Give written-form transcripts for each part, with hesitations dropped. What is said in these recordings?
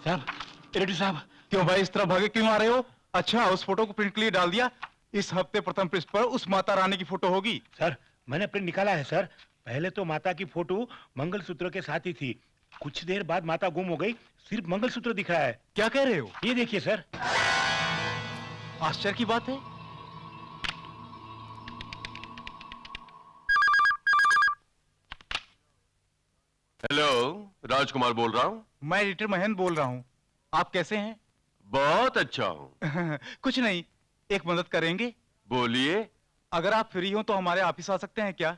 साहब, एडिटर साहब, क्यों भाई इस तरह भागे क्यों आ रहे हो? अच्छा, उस फोटो को प्रिंट के लिए डाल दिया। इस हफ्ते प्रथम पृष्ठ पर उस माता रानी की फोटो होगी। सर, मैंने प्रिंट निकाला है सर। पहले तो माता की फोटो मंगलसूत्र के साथ ही थी। कुछ देर बाद माता गुम हो गई, सिर्फ मंगलसूत्र दिख रहा है। क्या कह रहे हो? ये देखिए सर। आश्चर्य की बात है। हेलो, राजकुमार बोल रहा हूँ। मैं एडिटर महेंद्र बोल रहा हूँ। आप कैसे हैं? बहुत अच्छा हूँ। कुछ नहीं, एक मदद करेंगे? बोलिए। अगर आप फ्री हो तो हमारे ऑफिस आ सकते हैं क्या?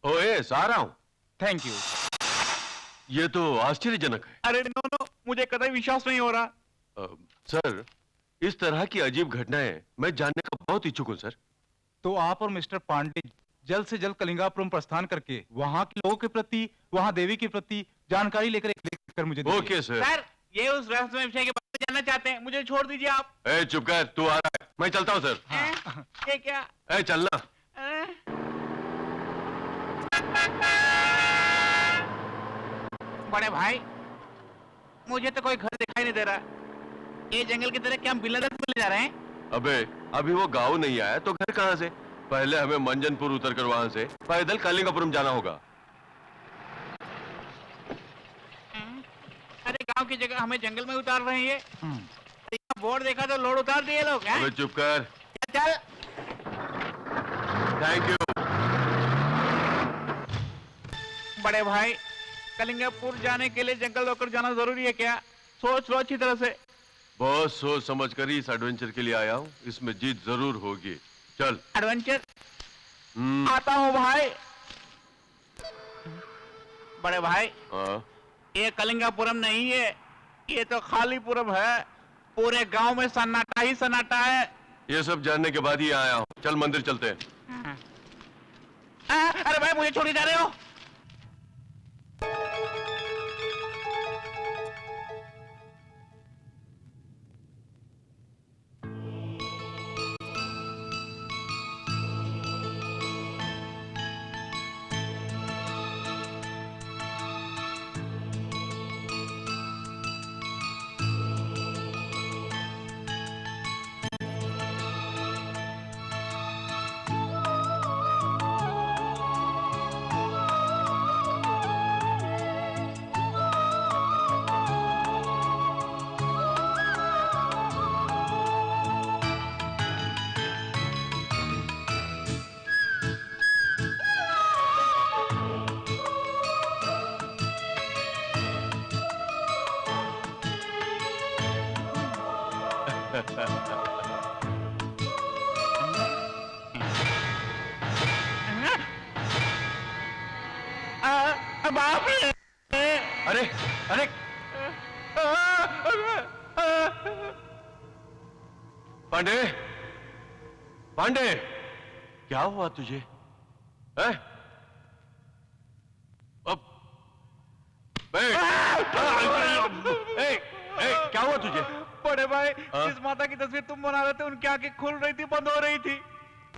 ओए, आ रहा हूँ। Thank you. ये तो आश्चर्यजनक है। अरे नो नो, मुझे कतई विश्वास नहीं हो रहा। सर, इस तरह की अजीब घटनाएं मैं जानने का बहुत इच्छुक हूँ सर। तो आप और मिस्टर पांडे जल्द से जल्द कलिंगापुरम प्रस्थान करके वहाँ के लोगों के प्रति, वहाँ देवी के प्रति जानकारी लेकर एक लेख कर मुझे दीजिए। Okay sir. सर, ये उस रहस्यमय विषय के बारे में जानना चाहते हैं, मुझे छोड़ दीजिए आप। ए, चुप कर, तू आ रहा है, मैं चलता हूँ सर। ये क्या? ए, चलना। बड़े भाई, मुझे तो कोई घर दिखाई नहीं दे रहा। ये जंगल की तरह क्या हम बिल्ला दत्त में ले जा रहे हैं? अबे, अभी वो गाँव नहीं आया तो घर कहाँ से? पहले हमें मंजनपुर उतरकर वहाँ से पैदल कलिंगापुरम जाना होगा। अरे गांव की जगह हमें जंगल में उतार रहे हैं ये। बोर्ड देखा तो लोड उतार दिए लोग। अबे चुप कर। चल। Thank you. बड़े भाई, कलिंगापुर जाने के लिए जंगल होकर जाना जरूरी है क्या? सोच लो अच्छी तरह से। बहुत सोच समझ कर ही इस एडवेंचर के लिए आया हूँ। इसमें जीत जरूर होगी। चल। एडवेंचर? आता हूँ भाई। बड़े भाई, ये कलिंगापुरम नहीं है, ये तो खालीपुरम है। पूरे गांव में सन्नाटा ही सन्नाटा है। ये सब जानने के बाद ही आया हूँ। चल मंदिर चलते हैं। अरे भाई, मुझे छोड़ जा रहे हो? बाप रे! अरे अरे पांडे, पांडे, क्या हुआ तुझे? है? अब क्या हुआ तुझे? बड़े भाई, जिस माता की तस्वीर तुम बना रहे थे उनकी आंखें खुल रही थी, बंद हो रही थी।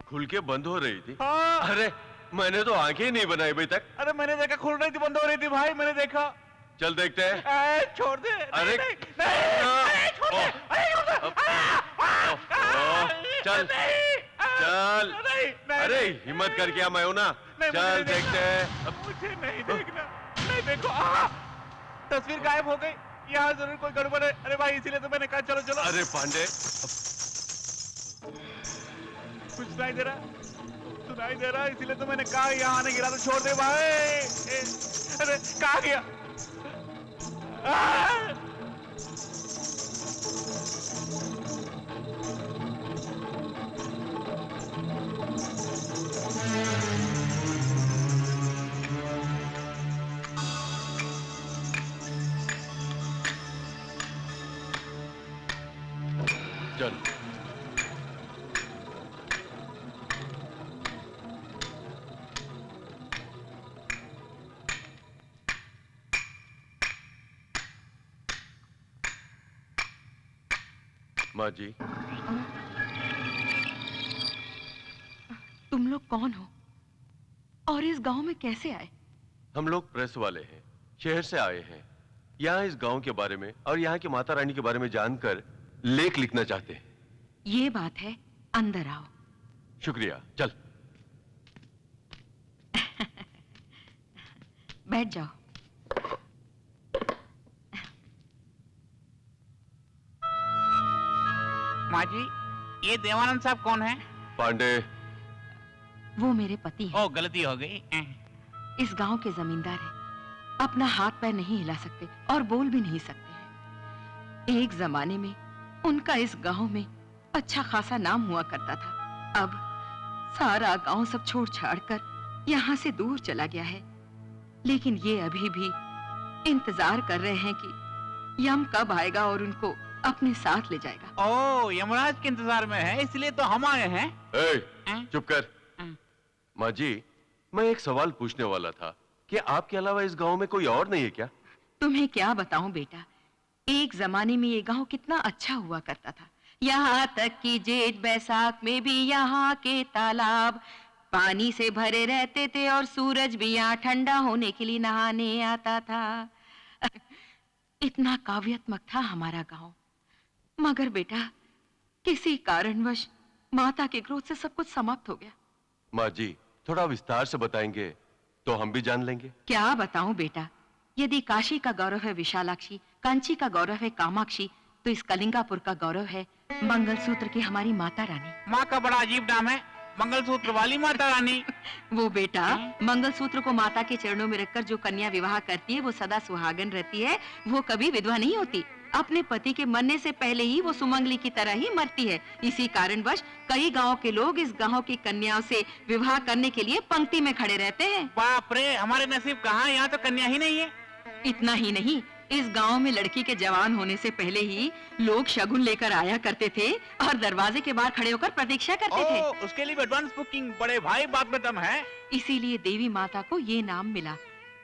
खुल के बंद हो रही थी? हाँ। अरे मैंने तो आंखें ही नहीं बनाई अभी तक। अरे मैंने देखा, खुल रही थी, बंद हो रही थी भाई, मैंने देखा। चल देखते हैं। छोड़ दे। अरे नहीं, छोड़ दे। चल चल। अरे हिम्मत करके आ, मैं हूं ना। चल देखते हैं। मुझे नहीं देखना। नहीं देखो, तस्वीर गायब हो गई। यहाँ जरूर कोई गड़बड़ है। अरे भाई, इसीलिए तो मैंने कहा चलो चलो। अरे पांडे, कुछ सुनाई दे रहा, सुनाई दे रहा, इसीलिए तो मैंने कहा यहाँ आने गिरा तो छोड़ दे भाई। अरे कहाँ गया? चल। माँ जी, तुम लोग कौन हो और इस गांव में कैसे आए? हम लोग प्रेस वाले हैं, शहर से आए हैं। यहाँ इस गांव के बारे में और यहाँ की माता रानी के बारे में जानकर लेख लिखना चाहते हैं। ये बात है, अंदर आओ। शुक्रिया, चल। बैठ जाओ। माँ जी, ये देवानंद साहब कौन है? पांडे। वो मेरे पति हैं। ओ, गलती हो गई। इस गांव के जमींदार हैं। अपना हाथ पैर नहीं हिला सकते और बोल भी नहीं सकते हैं। एक जमाने में उनका इस गांव में अच्छा खासा नाम हुआ करता था। अब सारा गांव सब छोड़ छाड़ कर यहाँ से दूर चला गया है। लेकिन ये अभी भी इंतजार कर रहे हैं कि यम कब आएगा और उनको अपने साथ ले जाएगा। ओ, यमराज के इंतजार में है, इसलिए तो हम आए हैं। चुप कर। माँ जी, मैं एक सवाल पूछने वाला था कि आपके अलावा इस गांव में कोई और नहीं है क्या? तुम्हें क्या बताऊं बेटा, एक जमाने में ये गांव कितना अच्छा हुआ करता था। यहाँ तक कि जेठ बैसाख में भी यहाँ के तालाब पानी से भरे रहते थे और सूरज भी यहाँ ठंडा होने के लिए नहाने आता था। इतना काव्यात्मक था हमारा गांव। मगर बेटा, किसी कारणवश माता के क्रोध से सब कुछ समाप्त हो गया। माँ जी, थोड़ा विस्तार से बताएंगे तो हम भी जान लेंगे। क्या बताऊं बेटा, यदि काशी का गौरव है विशालाक्षी, कांची का गौरव है कामाक्षी, तो इस कलिंगापुर का गौरव है मंगलसूत्र की हमारी माता रानी। माँ का बड़ा अजीब नाम है, मंगलसूत्र वाली माता रानी। वो बेटा, मंगलसूत्र को माता के चरणों में रखकर जो कन्या विवाह करती है वो सदा सुहागन रहती है, वो कभी विधवा नहीं होती। अपने पति के मरने से पहले ही वो सुमंगली की तरह ही मरती है। इसी कारणवश कई गांव के लोग इस गांव की कन्याओं से विवाह करने के लिए पंक्ति में खड़े रहते हैं। बाप रे, हमारे नसीब कहाँ, यहाँ तो कन्या ही नहीं है। इतना ही नहीं, इस गांव में लड़की के जवान होने से पहले ही लोग शगुन लेकर आया करते थे और दरवाजे के बाहर खड़े होकर प्रतीक्षा करते थे। उसके लिए एडवांस बुकिंग, बड़े भाई बात में दम है। इसीलिए देवी माता को ये नाम मिला।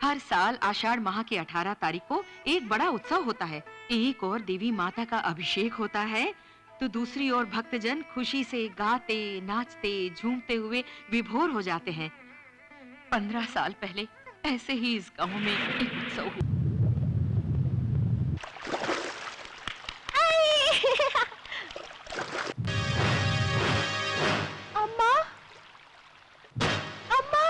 हर साल आषाढ़ माह की 18 तारीख को एक बड़ा उत्सव होता है। एक और देवी माता का अभिषेक होता है तो दूसरी ओर भक्तजन खुशी से गाते नाचते झूमते हुए विभोर हो जाते हैं। 15 साल पहले ऐसे ही इस गांव में एक उत्सव हुआ। अम्मा, अम्मा,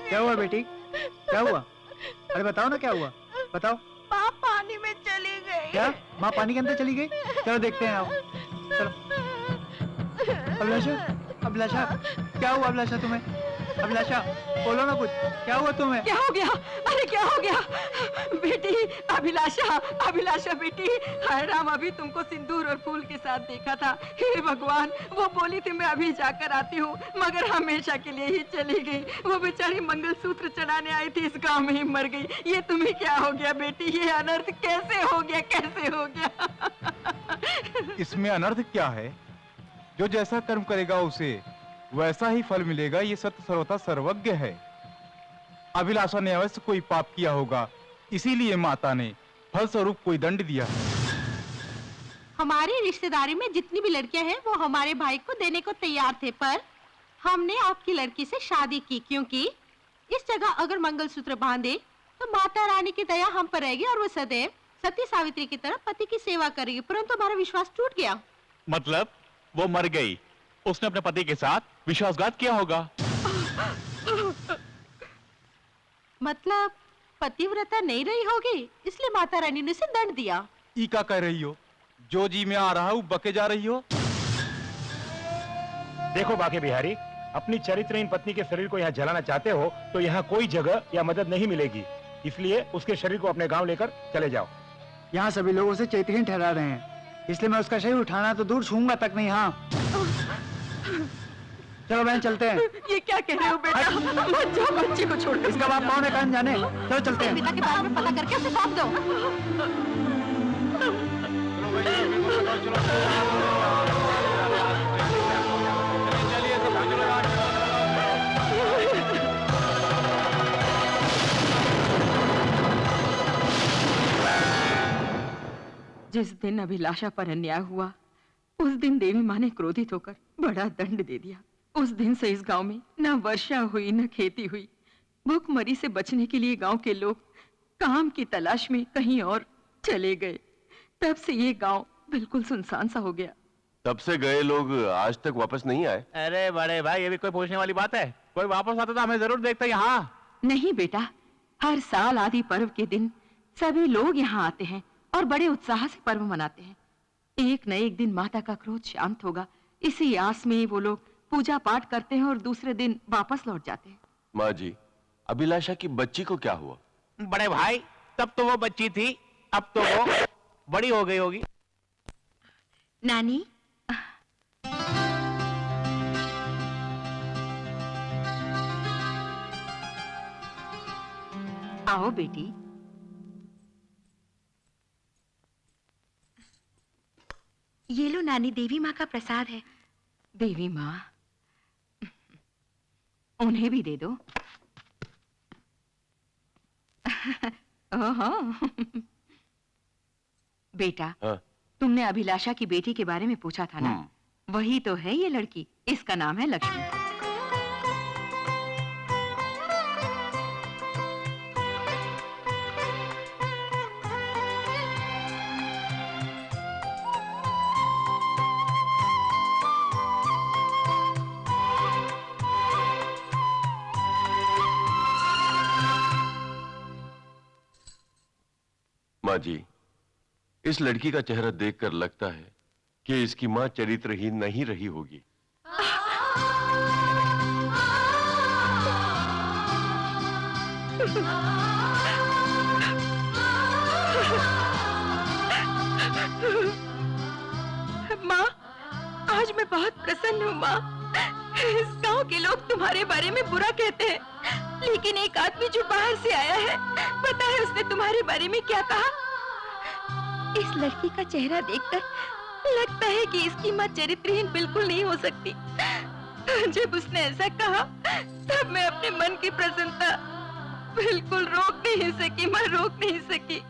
क्या हुआ बेटी, क्या हुआ? अरे बताओ ना क्या हुआ, बताओ। माँ पानी में चली गई। क्या माँ पानी के अंदर चली गई? चलो देखते हैं, आओ चलो। अभिलाषा, अभिलाषा, क्या हुआ अभिलाषा तुम्हें? अभिलाषा बोलो ना कुछ, क्या हुआ तुम्हें? क्या हो गया? अरे क्या हो गया? बेटी अभिलाषा, अभिलाषा बेटी, हाय राम, अभी तुमको सिंदूर और फूल के साथ देखा था। हे भगवान, वो बोली थी मैं अभी जाकर आती हूँ, मगर हमेशा के लिए ही चली गई। वो बेचारी मंगलसूत्र चढ़ाने आई थी, इस गांव में ही मर गई। ये तुम्हें क्या हो गया बेटी? ये अनर्थ कैसे हो गया, कैसे हो गया? इसमें अनर्थ क्या है? जो जैसा कर्म करेगा उसे वैसा ही फल मिलेगा, ये सत्य सर्वथा सर्वज्ञ है। अभिलाषा ने अवश्य कोई पाप किया होगा, इसीलिए माता ने फल स्वरूप कोई दंड दिया। हमारी रिश्तेदारी में जितनी भी लड़कियां हैं वो हमारे भाई को देने को तैयार थे, पर हमने आपकी लड़की से शादी की, क्योंकि इस जगह अगर मंगलसूत्र बांधे तो माता रानी की दया हम पर रहेगी और वो सदैव सती सावित्री की तरह पति की सेवा करेगी। परंतु हमारा विश्वास टूट गया। मतलब वो मर गई, उसने अपने पति के साथ विश्वासघात किया होगा। मतलब पतिव्रता नहीं रही होगी, इसलिए माता रानी ने उसे दंड दिया। ई का कह रही हो? जो जी में आ रहा है वो बके जा रही हो। देखो बाके बिहारी, अपनी चरित्रहीन पत्नी के शरीर को यहाँ जलाना चाहते हो तो यहाँ कोई जगह या मदद नहीं मिलेगी, इसलिए उसके शरीर को अपने गांव लेकर चले जाओ। यहाँ सभी लोग उसे चैत्रहीन ठहरा रहे हैं, इसलिए मैं उसका शरीर उठाना तो दूर छूंगा तक नहीं। हाँ चलो बहन चलते हैं। ये क्या कह रहे हो बेटा? मत जाओ, बच्ची को छोड़। इसका बाप कौन है कान जाने। चलो चलते हैं। पिता के बारे में पता करके उसे सौंप दो। चलो जिस दिन अभिलाषा पर अन्याय हुआ उस दिन देवी माँ ने क्रोधित होकर बड़ा दंड दे दिया। उस दिन से इस गांव में न वर्षा हुई न खेती हुई। भूखमरी से बचने के लिए गांव के लोग काम की तलाश में कहीं और चले गए। तब से ये गांव बिल्कुल सुनसान सा हो गया। तब से गए लोग आज तक वापस नहीं आए। अरे बड़े भाई, ये भी कोई पूछने वाली बात है? कोई वापस आता तो हमें जरूर देखता यहाँ। नहीं बेटा, हर साल आदि पर्व के दिन सभी लोग यहाँ आते हैं और बड़े उत्साह से पर्व मनाते हैं। एक न एक दिन माता का क्रोध शांत होगा, इसी आस में वो लोग पूजा पाठ करते हैं और दूसरे दिन वापस लौट जाते हैं। माँ जी, अभिलाषा की बच्ची को क्या हुआ? बड़े भाई, तब तो वो बच्ची थी, अब तो वो बड़ी हो गई होगी। नानी, आओ बेटी। ये लो नानी, देवी माँ का प्रसाद है। देवी माँ, उन्हें भी दे दो। ओहो। बेटा, हाँ? तुमने अभिलाषा की बेटी के बारे में पूछा था ना? वही तो है ये लड़की। इसका नाम है लक्ष्मी। माँ जी, इस लड़की का चेहरा देखकर लगता है कि इसकी माँ चरित्रहीन नहीं रही होगी। माँ, आज मैं बहुत प्रसन्न हूँ माँ। इस गांव के लोग तुम्हारे बारे में बुरा कहते हैं, लेकिन एक आदमी जो बाहर से आया है, पता है उसने तुम्हारे बारे में क्या कहा? इस लड़की का चेहरा देखकर लगता है कि इसकी माँ चरित्रहीन बिल्कुल नहीं हो सकती। जब उसने ऐसा कहा, तब मैं अपने मन की प्रसन्नता बिल्कुल रोक नहीं सकी। मैं रोक नहीं सकी।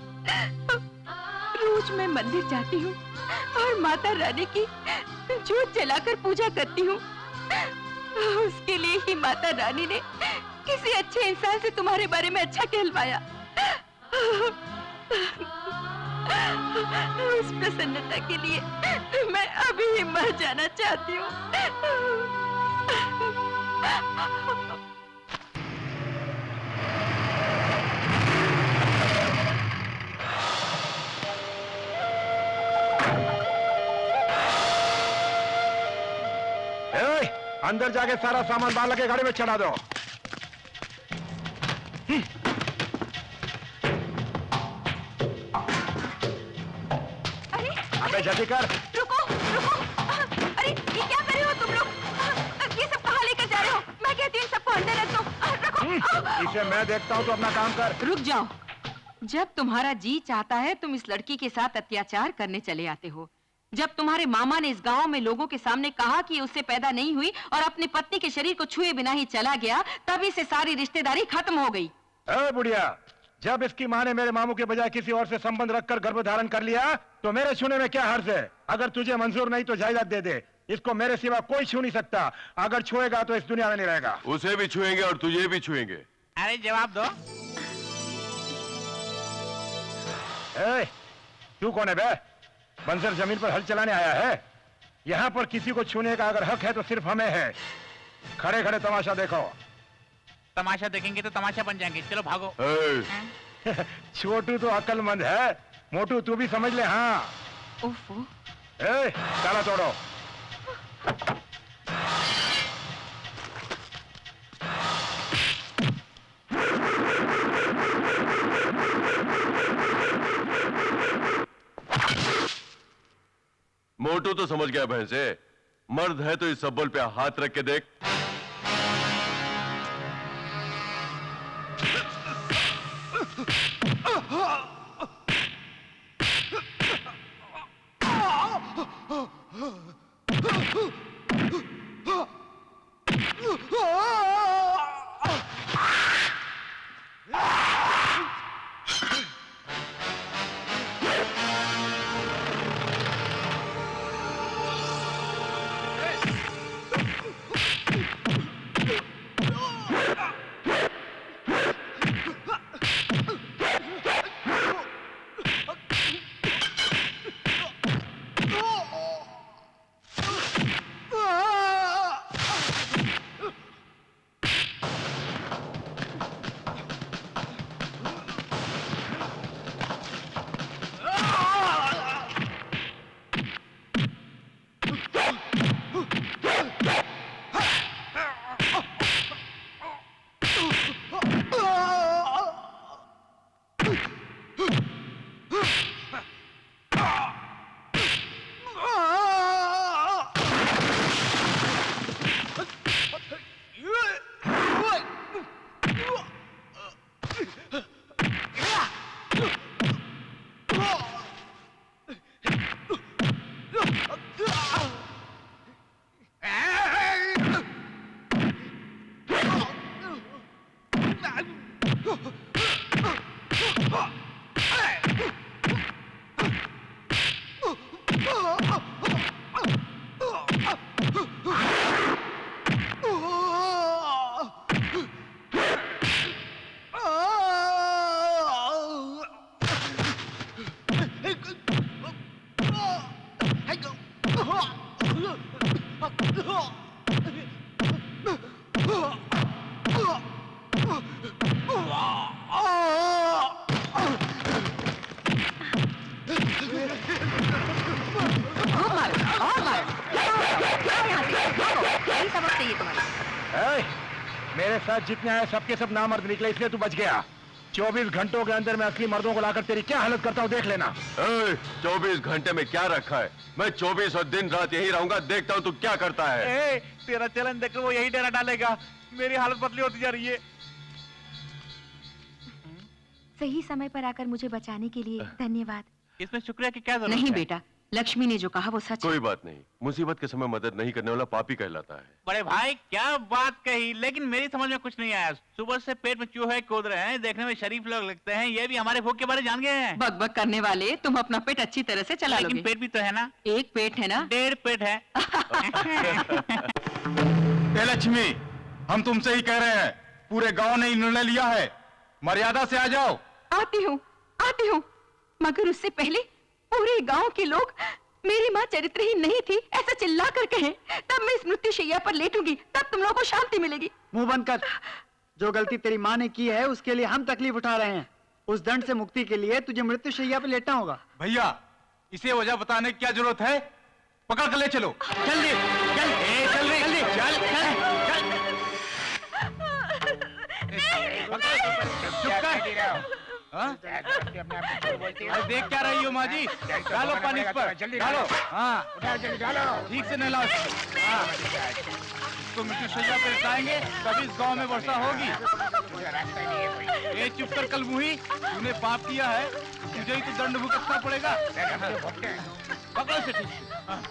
रोज मैं मंदिर जाती हूँ और माता रानी की जोत जलाकर पूजा करती हूँ। उसके लिए ही माता रानी ने किसी अच्छे इंसान से तुम्हारे बारे में अच्छा कहलवाया। उस प्रसन्नता के लिए मैं अभी ही मर जाना चाहती हूँ। अंदर जाके सारा सामान बाहर लगे गाड़ी में चढ़ा दो। अरे अबे जल्दी कर। रुको रुको। अरे ये क्या कर रहे हो तुम लोग? ये सब कहाँ लेकर जा रहे हो? मैं कहती हूँ सबको अंदर रख दो। रखो। इसे मैं देखता हूँ तो अपना काम कर। रुक जाओ। जब तुम्हारा जी चाहता है तुम इस लड़की के साथ अत्याचार करने चले आते हो। जब तुम्हारे मामा ने इस गांव में लोगों के सामने कहा कि उससे पैदा नहीं हुई और अपनी पत्नी के शरीर को छुए बिना ही चला गया, तभी से सारी रिश्तेदारी खत्म हो गई। ए बुढ़िया, जब इसकी माँ ने मेरे मामू के बजाय किसी और से संबंध रखकर गर्भ धारण कर लिया, तो मेरे छूने में क्या हर्ज है? अगर तुझे मंजूर नहीं तो जायदाद दे दे। इसको मेरे सिवा कोई छू नहीं सकता। अगर छुएगा तो इस दुनिया में नहीं रहेगा। उसे भी छुएंगे और तुझे भी छुएंगे। अरे जवाब दो। तू कौन है बे? बंजर जमीन पर हल चलाने आया है? यहाँ पर किसी को छूने का अगर हक है तो सिर्फ हमें है। खड़े खड़े तमाशा देखो। तमाशा देखेंगे तो तमाशा बन जाएंगे। चलो भागो। छोटू तो अक्लमंद है, मोटू तू भी समझ ले। हाँ ओफो। ताला तोड़ो। मोटू तो समझ गया भैंसे। मर्द है तो इस सब्बल पे हाथ रख के देख। और मारो, और मारो। जाओ यहाँ से, भागो। यही सबक चाहिए तुम्हारे। ए, मेरे साथ जितने आए सबके सब नामर्द निकले, इसलिए तू बच गया। 24 घंटों के अंदर मैं असली मर्दों को लाकर तेरी क्या हालत करता हूँ देख लेना। 24 घंटे में क्या रखा है? मैं 24 और दिन रात यही रहूंगा, देखता हूँ तू क्या करता है। तेरा चलन देखकर वो यही डेरा डालेगा। मेरी हालत बदली होती जा रही है। सही समय पर आकर मुझे बचाने के लिए धन्यवाद। इसमें शुक्रिया की क्या जरूरत नहीं है? बेटा, लक्ष्मी ने जो कहा वो सच है। कोई बात नहीं, मुसीबत के समय मदद नहीं करने वाला पापी कहलाता है। बड़े भाई क्या बात कही, लेकिन मेरी समझ में कुछ नहीं आया। सुबह से पेट में चूहे कूद रहे हैं, देखने में शरीफ लोग लगते हैं, ये भी हमारे भूख के बारे जान गए हैं। बक करने वाले, तुम अपना पेट अच्छी तरह से चला लेकिन लोगे। पेट भी तो है ना। एक पेट है ना। 1.5 पेट है। ए लक्ष्मी, हम तुमसे ही कह रहे हैं, पूरे गांव ने निर्णय लिया है, मर्यादा से आ जाओ। आती हूँ, मगर उससे पहले पूरे गांव के लोग मेरी माँ चरित्रहीन नहीं थी ऐसा चिल्ला कर कहें, तब मैं इस मृत्युशैया पर लेटूंगी, तब तुम लोगों को शांति मिलेगी। मुंह बंद कर। जो गलती तेरी माँ ने की है उसके लिए हम तकलीफ उठा रहे हैं। उस दंड से मुक्ति के लिए तुझे मृत्युशैया पर लेटना होगा। भैया, इसे वजह बताने की क्या जरूरत है? पकड़ कर ले चलो। जल्दी चल, चल रे, जल्दी चल, चुप कर। हाँ? अरे देख क्या रही हो माँ जी? डालो पानी इस पर, डालो। हाँ, ठीक से नहलाओ। हाँ, इसको मृत्युशैया पे लेटाएंगे, तभी इस गांव में वर्षा होगी। ए चुप कर कल मुही, तूने पाप किया है, तुझे ही तो दंड भुगतना पड़ेगा। पकड़ो इसे ठीक से। हाँ।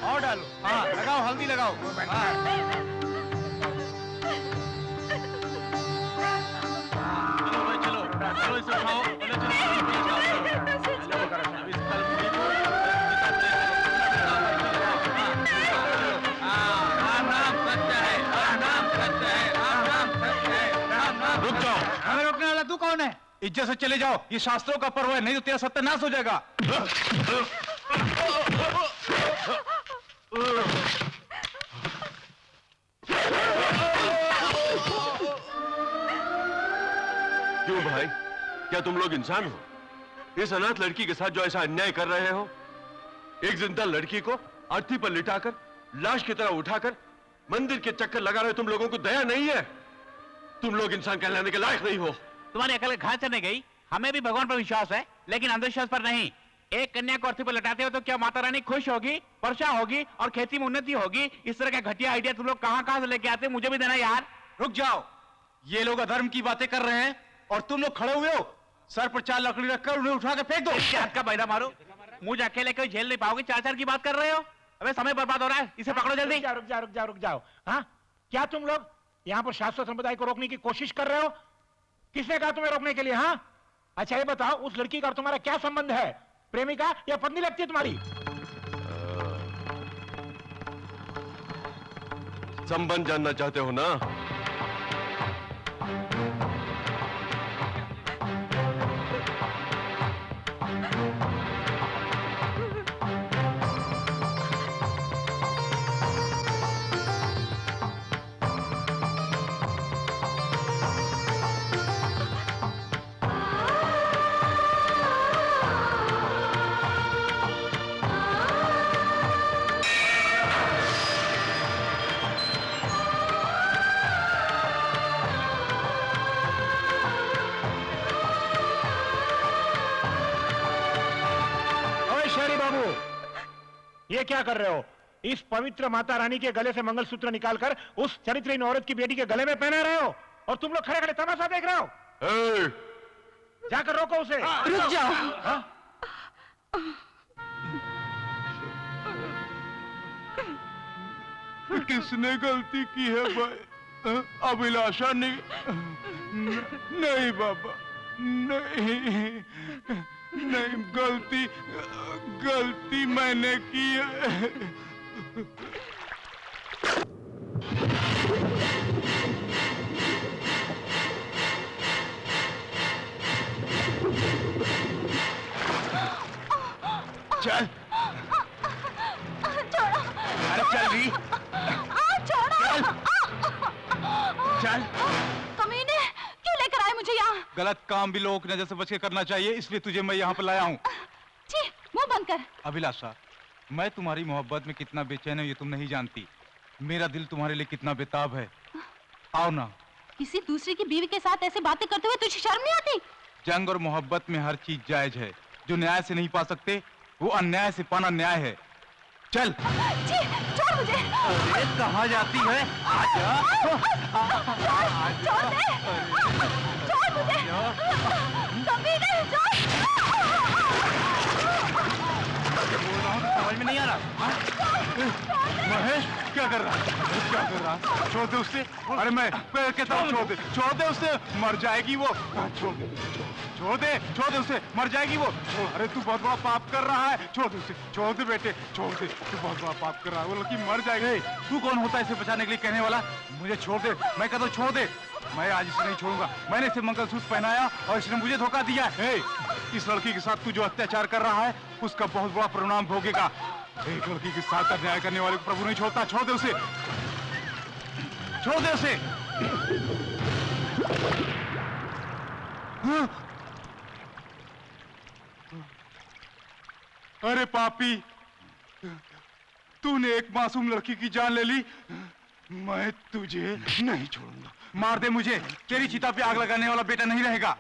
और डालो। हाँ, लगाओ, हल्दी लगाओ। हाँ। चलो इसे उठाओ, रुक जाओ। हमें रोकने वाला तू कौन है? इज्जत से चले जाओ, ये शास्त्रों का पर्व है, नहीं तो तेरा सत्यानाश हो जाएगा। क्यों भाई, क्या तुम लोग इंसान हो? इस अनाथ लड़की के साथ जो ऐसा अन्याय कर रहे हो, एक जिंदा लड़की को अर्थी पर लिटाकर लाश की तरह उठाकर मंदिर के चक्कर लगा रहे हो, तुम लोगों को दया नहीं है? तुम लोग इंसान कहलाने के लायक नहीं हो। तुम्हारी अकल घास चढ़ने गई। हमें भी भगवान पर विश्वास है, लेकिन अंधविश्वास पर नहीं। एक कन्या को अर्थी पर लटाते हो तो क्या माता रानी खुश होगी, वर्षा होगी और खेती में उन्नति होगी? इस तरह का घटिया आइडिया तुम लोग कहां से लेके आते, मुझे भी देना यार। रुक जाओ, ये लोग अधर्म की बातें कर रहे हैं और तुम लोग खड़े हुए हो। सर पर 4 लकड़ी रखकर उन्हें उठा के फेंक दो। इसके हाथ का बैदा मारो। मुझे अकेले कोई झेल नहीं पाओगे, 4 की बात कर रहे हो। अबे समय बर्बाद हो रहा है, इसे पकड़ो जल्दी। रुक जाओ। हाँ, क्या तुम लोग यहाँ पर शाश्वत समुदाय को रोकने की कोशिश कर रहे हो? किसने कहा तुम्हें रोकने के लिए? हाँ, अच्छा ये बताओ, उस लड़की का और तुम्हारा क्या संबंध है? प्रेमिका या पत्नी लगती है तुम्हारी? संबंध जानना चाहते हो ना? ये क्या कर रहे हो? इस पवित्र माता रानी के गले से मंगलसूत्र निकालकर उस चरित्रहीन औरत की बेटी के गले में पहना रहे हो और तुम लोग खड़े खड़े तमाशा देख रहे हो। जाकर रोको उसे। रुक जाओ। हाँ? किसने गलती की है भाई? अभिलाषा ने? नहीं बाबा, नहीं, गलती मैंने की है। चल चल रही चल चल। कमीने, क्यों लेकर आए मुझे यहाँ? गलत काम भी लोगों की नजर से बच के करना चाहिए, इसलिए तुझे मैं यहाँ पर लाया हूँ। जी, मुंह बंद कर। अभिलाषा, मैं तुम्हारी मोहब्बत में कितना बेचैन हूँ ये तुम नहीं जानती। मेरा दिल तुम्हारे लिए कितना बेताब है। आओ ना। किसी दूसरे की बीवी के साथ ऐसे बातें करते हुए तुझे शर्म नहीं आती? जंग और मोहब्बत में हर चीज जायज है। जो न्याय से नहीं पा सकते वो अन्याय से पाना न्याय है। चल। जी, छोड़ मुझे। अरे कहाँ जाती है? आजा। छोड़ दे। छोड़ मुझे। कमीने, छोड़। समझ में नहीं आ रहा। महेश क्या कर रहा है? क्या कर रहा है? छोड़ दे उससे। अरे मैं कहता हूँ छोड़ दे उससे, मर जाएगी वो। छोड़ दे उसे, मर जाएगी वो। अरे तू बहुत बड़ा पाप कर रहा है, छोड़ दे उसे, छोड़ दे बेटे, छोड़ दे, तू बहुत बड़ा पाप कर रहा है, वो लड़की मर जाएगी। तू कौन होता है इसे बचाने के लिए कहने वाला? मुझे छोड़ दे, मैं कहता हूँ छोड़ दे। मैं आज इसे नहीं छोड़ूंगा। मैंने इसे मंगलसूत्र पहनाया और इसने मुझे धोखा दिया है। इस लड़की के साथ तू जो अत्याचार कर रहा है उसका बहुत बड़ा परिणाम भोगेगा। एक लड़की के साथ अन्याय करने वाले को प्रभु नहीं छोड़ता। छोड़ दे उसे, छोड़ दे उसे। अरे पापी, तूने एक मासूम लड़की की जान ले ली। मैं तुझे नहीं छोड़ूंगा। मार दे मुझे, तेरी चिता पे आग लगाने वाला बेटा नहीं रहेगा।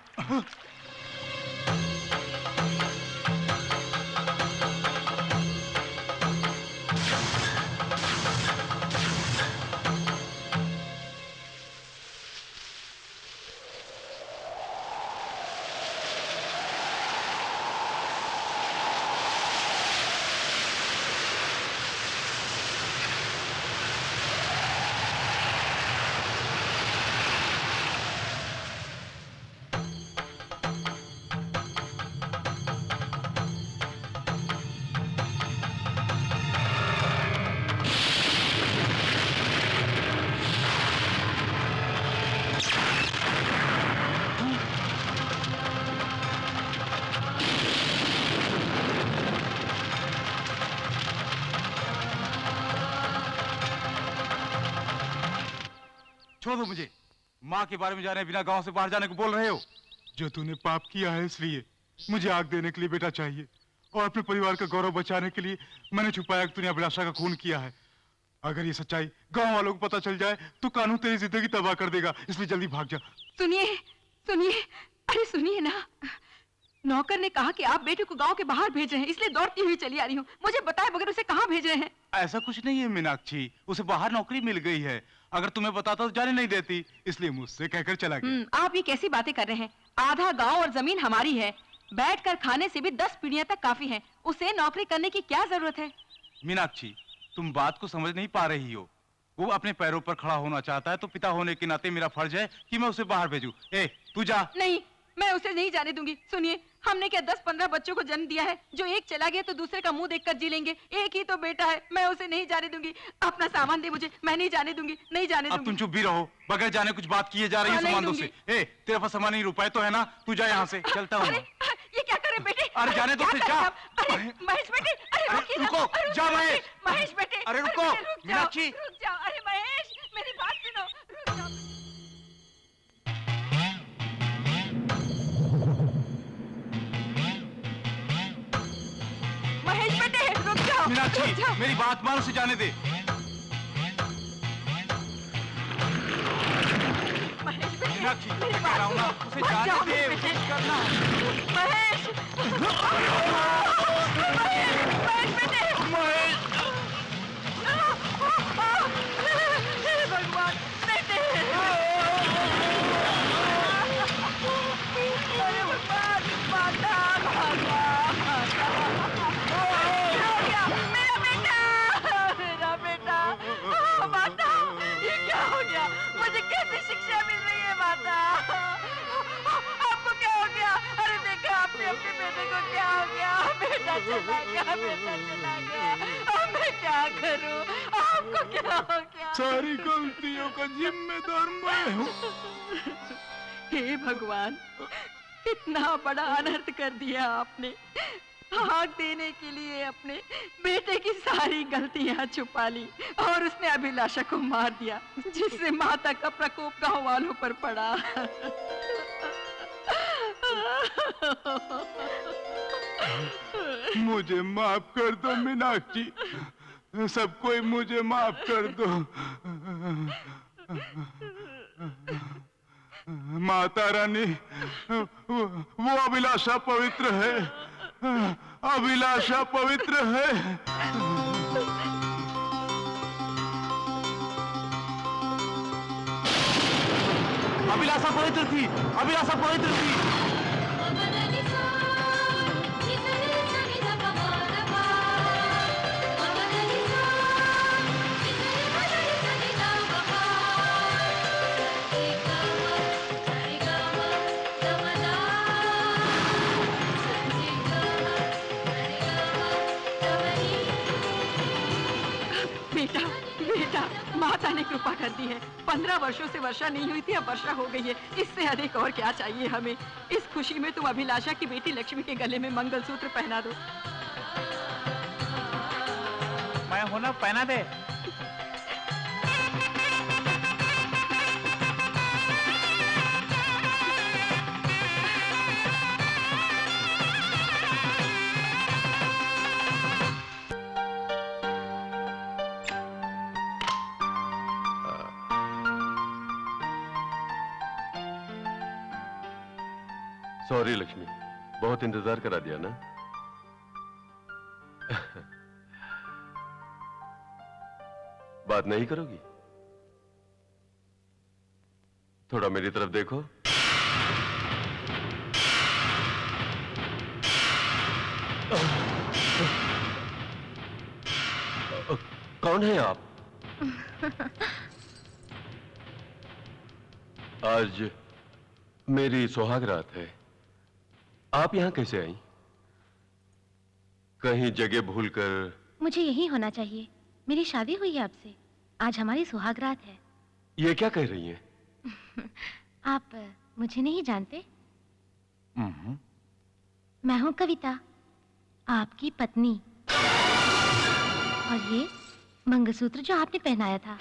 छोड़ दो मुझे। माँ के बारे में जाने बिना गांव से बाहर जाने को बोल रहे हो। जो तूने पाप किया है इसलिए मुझे आग देने के लिए बेटा चाहिए, और अपने परिवार का गौरव बचाने के लिए मैंने छुपाया कि तूने अभिलाषा का खून किया है। अगर ये सच्चाई गांव वालों को पता चल जाए तो कानून तेरी जिंदगी तबाह कर देगा, इसलिए जल्दी भाग जा। सुनिए सुनिए, अरे सुनिए ना, नौकर ने कहा कि आप बेटे को गांव के बाहर भेज रहे हैं, इसलिए दौड़ती हुई चली आ रही हूँ। मुझे बताए बगैर उसे कहाँ भेज रहे हैं? ऐसा कुछ नहीं है मीनाक्षी, उसे बाहर नौकरी मिल गई है। अगर तुम्हें बताता तो जाने नहीं देती, इसलिए मुझसे कहकर चला गया। आप ये कैसी बातें कर रहे हैं? आधा गांव और जमीन हमारी है। बैठकर खाने से भी 10 पीढ़ियां तक काफी है। उसे नौकरी करने की क्या जरूरत है? मीनाक्षी, तुम बात को समझ नहीं पा रही हो। वो अपने पैरों पर खड़ा होना चाहता है तो पिता होने के नाते मेरा फर्ज है कि मैं उसे बाहर भेजूं। तू जा। नहीं, मैं उसे नहीं जाने दूंगी। सुनिए, हमने क्या 10-15 बच्चों को जन्म दिया है? जो एक चला गया तो दूसरे का मुंह देखकर जी लेंगे। एक ही तो बेटा है, मैं उसे नहीं जाने दूंगी। अपना सामान दे मुझे, मैं नहीं जाने दूंगी, नहीं जाने दूंगी। अब तुम चुप भी रहो, बगैर जाने कुछ बात किए जा रही है सामानों से। तेरे पास सामान नहीं, रुपए तो है ना? तू जा यहाँ से। चलता हूँ। ये क्या करे बेटे? अरे जाने दो, जा। अरे महेश बेटे, अरे रुको, जा महेश। महेश बेटे, अरे रुको, मीनाक्षी। रुक जाओ। अरे महेश, मेरी बात सुनो, रुक जाओ। महेश बेटे, रुक जाओ। मीनाक्षी, मेरी बात मान, उसे जाने दे। महेश बेटे, मीनाक्षी, मेरी मैं बात कह रहा हूँ ना, सुनो। उसे मत जाने जाओ दे, बेटे। कुछ करना। महेश, महेश बेटे, महेश। हे भगवान, बेटे। अरे भगवान, माता, मेरा बेटा, माता, ये क्या हो गया? मुझे कैसी शिक्षा मिल रही है माता? आपको क्या हो गया? अरे देखा आपने अपने बेटे को, क्या हो गया? बेटा चला गया, बेटा चला गया। अब मैं क्या करूं? आपको क्या हो गया? सारी गलतियों का जिम्मेदार मैं हूँ। हे भगवान, कितना बड़ा अनर्थ कर दिया आपने। आग देने के लिए अपने बेटे की सारी गलतियां छुपा ली और उसने अभिलाषा को मार दिया, जिससे माता का प्रकोप गांव वालों पर पड़ा। मुझे माफ कर दो मीनाक्षी, सब कोई मुझे माफ कर दो। माता रानी, वो अभिलाषा पवित्र है, अभिलाषा पवित्र है। अभिलाषा पवित्र थी, अभिलाषा पवित्र थी। बेटा, बेटा, माता ने कृपा कर दी है। 15 वर्षों से वर्षा नहीं हुई थी, अब वर्षा हो गई है। इससे अधिक और क्या चाहिए हमें? इस खुशी में तुम अभिलाषा की बेटी लक्ष्मी के गले में मंगलसूत्र पहना दो। मैं हूं ना, पहना दे। सॉरी लक्ष्मी, बहुत इंतजार करा दिया ना। बात नहीं करोगी? थोड़ा मेरी तरफ देखो। कौन है आप? आज मेरी सुहाग रात है, आप यहां कैसे आई? कहीं जगह भूलकर? मुझे यही होना चाहिए। मेरी शादी हुई है आपसे। आज हमारी सुहाग रात है। ये क्या कह रही हैं? आप मुझे नहीं जानते? मैं हूं कविता, आपकी पत्नी। और ये मंगलसूत्र जो आपने पहनाया था,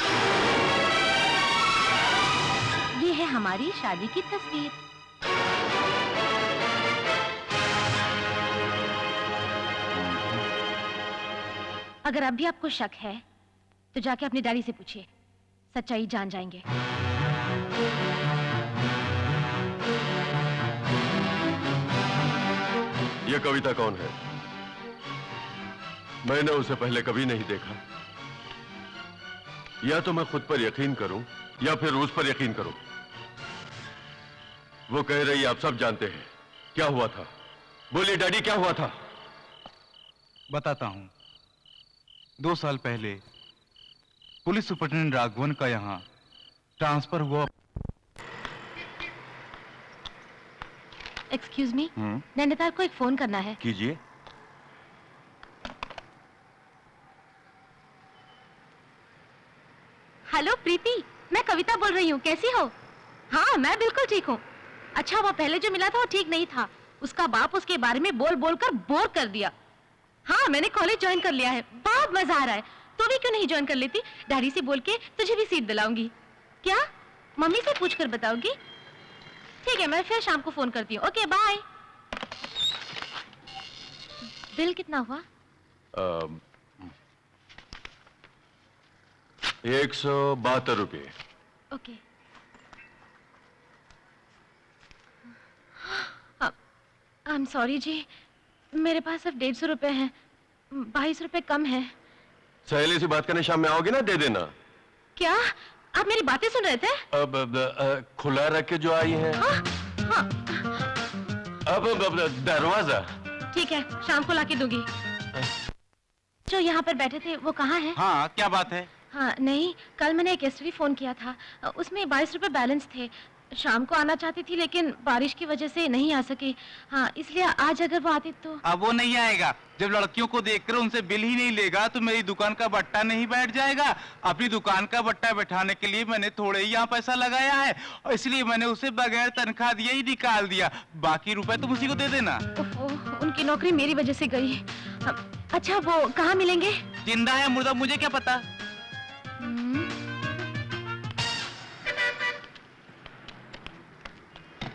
ये है हमारी शादी की तस्वीर। अगर अब भी आपको शक है तो जाके अपनी डैडी से पूछिए, सच्चाई जान जाएंगे। ये कविता कौन है? मैंने उसे पहले कभी नहीं देखा। या तो मैं खुद पर यकीन करूं या फिर उस पर यकीन करूं। वो कह रही आप सब जानते हैं। क्या हुआ था? बोलिए डैडी, क्या हुआ था? बताता हूं। 2 साल पहले पुलिस सुपरिटेंडेंट राघवन का यहाँ ट्रांसफर हुआ। एक्सक्यूज मी, नैनीताल को एक फोन करना है। कीजिए। हेलो प्रीति, मैं कविता बोल रही हूँ। कैसी हो? हाँ, मैं बिल्कुल ठीक हूँ। अच्छा, वो पहले जो मिला था वो ठीक नहीं था। उसका बाप उसके बारे में बोल बोल कर बोर कर दिया। हाँ, मैंने कॉलेज ज्वाइन कर लिया है, बहुत मजा आ रहा है। तू भी क्यों नहीं ज्वाइन कर लेती? डैडी से बोल के तुझे भी सीट दिलाऊंगी। क्या? मम्मी से पूछ कर बताओगी? ठीक है, मैं फिर शाम को फोन करती हूँ। Okay, bye. बिल कितना हुआ? 172 रुपये। ओके। आई एम सॉरी जी, मेरे पास सिर्फ 150 रुपए हैं। 22 रुपए कम है। सहेली से बात करने शाम में आओगे ना, दे देना। क्या आप मेरी बातें सुन रहे थे? अब खुला रख के जो आई है। हाँ, हाँ। अब दरवाजा। ठीक है, शाम को लाके दूंगी। जो यहाँ पर बैठे थे वो कहाँ है? हाँ, क्या बात है? हाँ नहीं, कल मैंने एक एसटीडी फोन किया था, उसमें 22 रुपए बैलेंस थे। शाम को आना चाहती थी लेकिन बारिश की वजह से नहीं आ सकी। हाँ, इसलिए आज अगर वो आती तो। अब वो नहीं आएगा। जब लड़कियों को देखकर उनसे बिल ही नहीं लेगा तो मेरी दुकान का बट्टा नहीं बैठ जाएगा। अपनी दुकान का बट्टा बैठाने के लिए मैंने थोड़े ही यहाँ पैसा लगाया है और इसलिए मैंने उसे बगैर तनख्वाह दिए ही निकाल दिया। बाकी रुपए तुम उसी को दे देना। ओहो, उनकी नौकरी मेरी वजह से गई। अच्छा, वो कहाँ मिलेंगे? जिंदा है मुर्दा मुझे क्या पता। हम्म।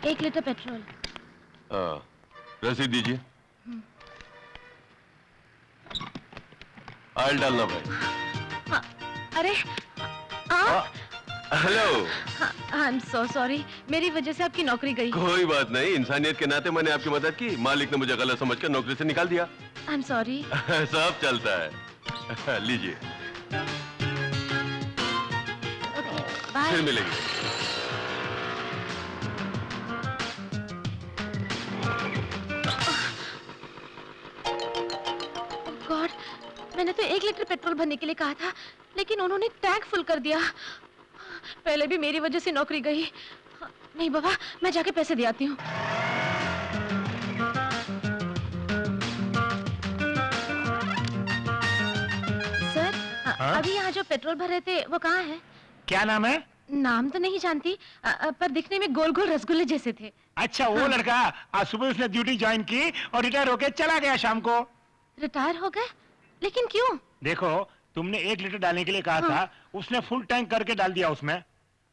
1 लीटर पेट्रोल। रसीद दीजिए। ऑयल डालना भाई। हाँ, अरे आप? Hello. I am so sorry, मेरी वजह से आपकी नौकरी गई। कोई बात नहीं, इंसानियत के नाते मैंने आपकी मदद की। मालिक ने मुझे गलत समझकर नौकरी से निकाल दिया। I am sorry. सब चलता है। लीजिए। Okay, bye. फिर मिलेंगे। गॉड, मैंने तो 1 लीटर पेट्रोल भरने के लिए कहा था, लेकिन उन्होंने टैंक फुल कर दिया। पहले भी मेरी वजह से नौकरी गई। नहीं बाबा, मैं जाके पैसे दे आती हूँ। सर, अभी यहाँ जो पेट्रोल भर रहे थे वो कहाँ है? क्या नाम है? नाम तो नहीं जानती, पर दिखने में गोल गोल रसगुल्ले जैसे थे। अच्छा, वो लड़का आज सुबह उसने ड्यूटी ज्वाइन की और रिटायर होके चला गया शाम को। रिटायर हो गए? लेकिन क्यों? देखो, तुमने 1 लीटर डालने के लिए कहा था, उसने फुल टैंक करके डाल दिया उसमें।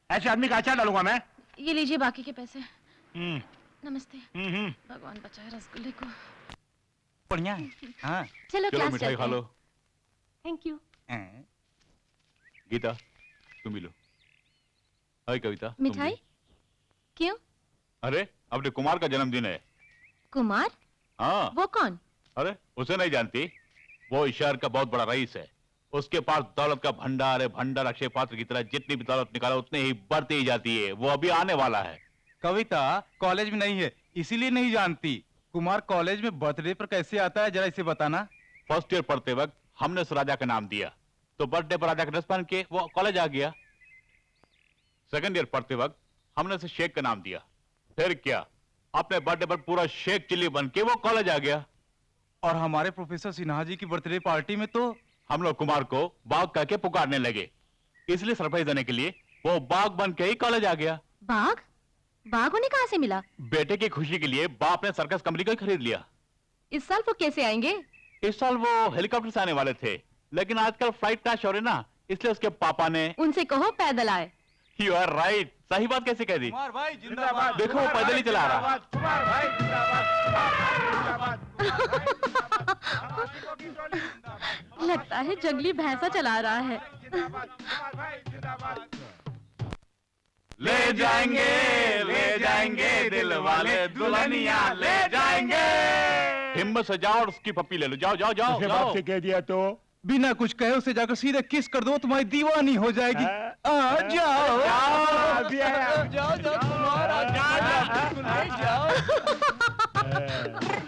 ऐसे आदमी का अचार डालूंगा मैं। ये लीजिए बाकी के पैसे। हम्म। नमस्ते। हम्म। भगवान बचाए रसगुल्ले को। बढ़िया है। हाँ। चलो क्लास मिठाई चलते खा लो। हैं। Thank you. गीता, तुम भी लो। हाय कविता, तुम मिठाई? भी। क्यों? अरे, अपने कुमार का जन्मदिन है। कुमार? हाँ। वो कौन? अरे, उसे नहीं जानती? वो इस शहर का बहुत बड़ा रईस है। उसके पास दौलत का भंडार है। भंडार अक्षय पात्र की तरह जितनी भी दौलत निकाला उतनी ही बढ़ती ही जाती है। वो अभी आने वाला है। कविता कॉलेज में नहीं है इसीलिए नहीं जानती। कुमार कॉलेज में बर्थडे पर कैसे आता है जरा इसे बताना। फर्स्ट ईयर पढ़ते वक्त हमने उस राजा का नाम दिया तो बर्थडे पर राजा का ड्रेस पहन के वो कॉलेज आ गया। सेकंड ईयर पढ़ते वक्त हमने उसे शेख का नाम दिया। फिर क्या, अपने बर्थडे पर पूरा शेख चिल्ली बन के वो कॉलेज आ गया। और हमारे प्रोफेसर सिन्हा जी की बर्थडे पार्टी में तो हम लोग कुमार को बाघ कह के पुकारने लगे। इसलिए सरप्राइज देने के लिए वो बाघ बन के ही कॉलेज आ गया। बाघ? बाघ उन्हें कहाँ से मिला? बेटे की खुशी के लिए बाप ने सर्कस कंपनी को ही खरीद लिया। इस साल वो कैसे आएंगे? इस साल वो हेलीकॉप्टर से आने वाले थे, लेकिन आजकल फ्लाइट क्रैश हो रही ना, इसलिए उसके पापा ने। उनसे कहो पैदल आए। यू आर राइट, सही बात कैसे कह दी? कुमार भाई जिंदाबाद। देखो वो पैदल ही चला रहा। कुमार भाई जिंदाबाद। लगता है जंगली भैंसा चला रहा है। ले जाएंगे दिल वाले दुल्हनिया ले जाएंगे। हिम्मत से जाओ और उसकी पप्पी ले लो। जाओ जाओ जाओ उसके जाओ। बाप से कह दिया तो बिना कुछ कहे उसे जाकर सीधे किस कर दो, तुम्हारी दीवानी हो जाएगी। हाँ। जाओ जाओ जाओ जाओ कुमार बिल्कुल ले जाओ।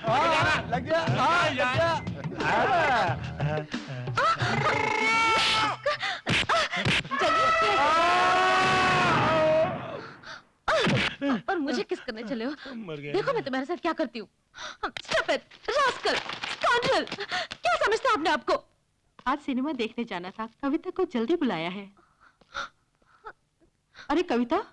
हाँ, लग गया। हाँ, लग गया। और मुझे किस करने चले हो? देखो मैं तुम्हारे साथ क्या करती हूँ। Stupid, rascal, scoundrel, क्या समझते हो अपने आप को? आज सिनेमा देखने जाना था, कविता को जल्दी बुलाया है। अरे कविता,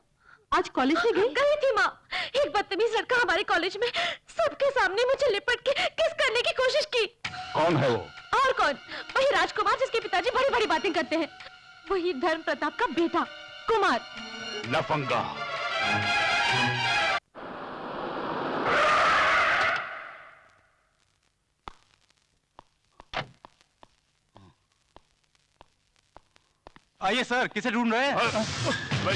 आज कॉलेज में गई? गई थी माँ। एक बदतमीज लड़का हमारे कॉलेज में सबके सामने मुझे लिपट के किस करने की कोशिश की। कौन है वो? और कौन? वही राजकुमार जिसके पिताजी बड़ी बड़ी बातें करते हैं। वही धर्म प्रताप का बेटा कुमार। लफंगा। आइए सर, किसे ढूंढ रहे हैं? सर, मैं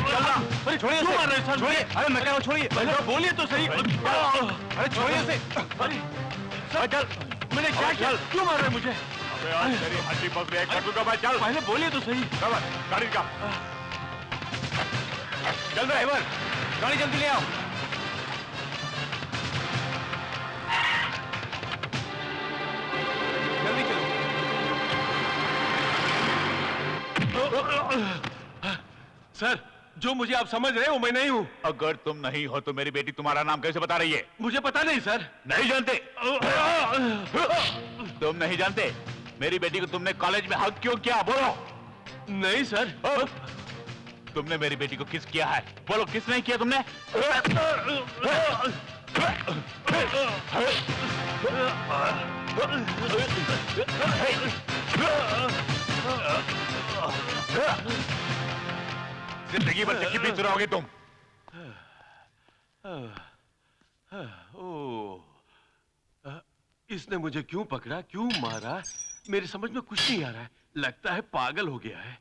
चल रहा। अरे छोड़िए क्यों उसे। मार रहे हैं सर? छोड़िए। अरे मैं कह रहा हूँ छोड़िए। पहले बोलिए तो सही। अरे छोड़िए उसे। चल, मैंने क्या किया? क्यों मार रहे मुझे? अबे आज तेरी हड्डी पर ब्रेक कर दूंगा मैं। चल, पहले बोलिए तो सही। गाड़ी का। चल ड्राइवर, गाड़ी जल्दी ले आओ। जल्दी चलो। सर, जो मुझे आप समझ रहे हैं वो मैं नहीं हूँ। अगर तुम नहीं हो तो मेरी बेटी तुम्हारा नाम कैसे बता रही है? मुझे पता नहीं सर। नहीं जानते? तुम नहीं जानते? मेरी बेटी को तुमने कॉलेज में हक क्यों किया? बोलो। नहीं सर। तुमने मेरी बेटी को किस किया है? बोलो, किस नहीं किया तुमने? जिंदगी भर चक्की पीस रहोगे तुम। इसने मुझे क्यों पकड़ा, क्यों मारा, मेरी समझ में कुछ नहीं आ रहा है। लगता है पागल हो गया है।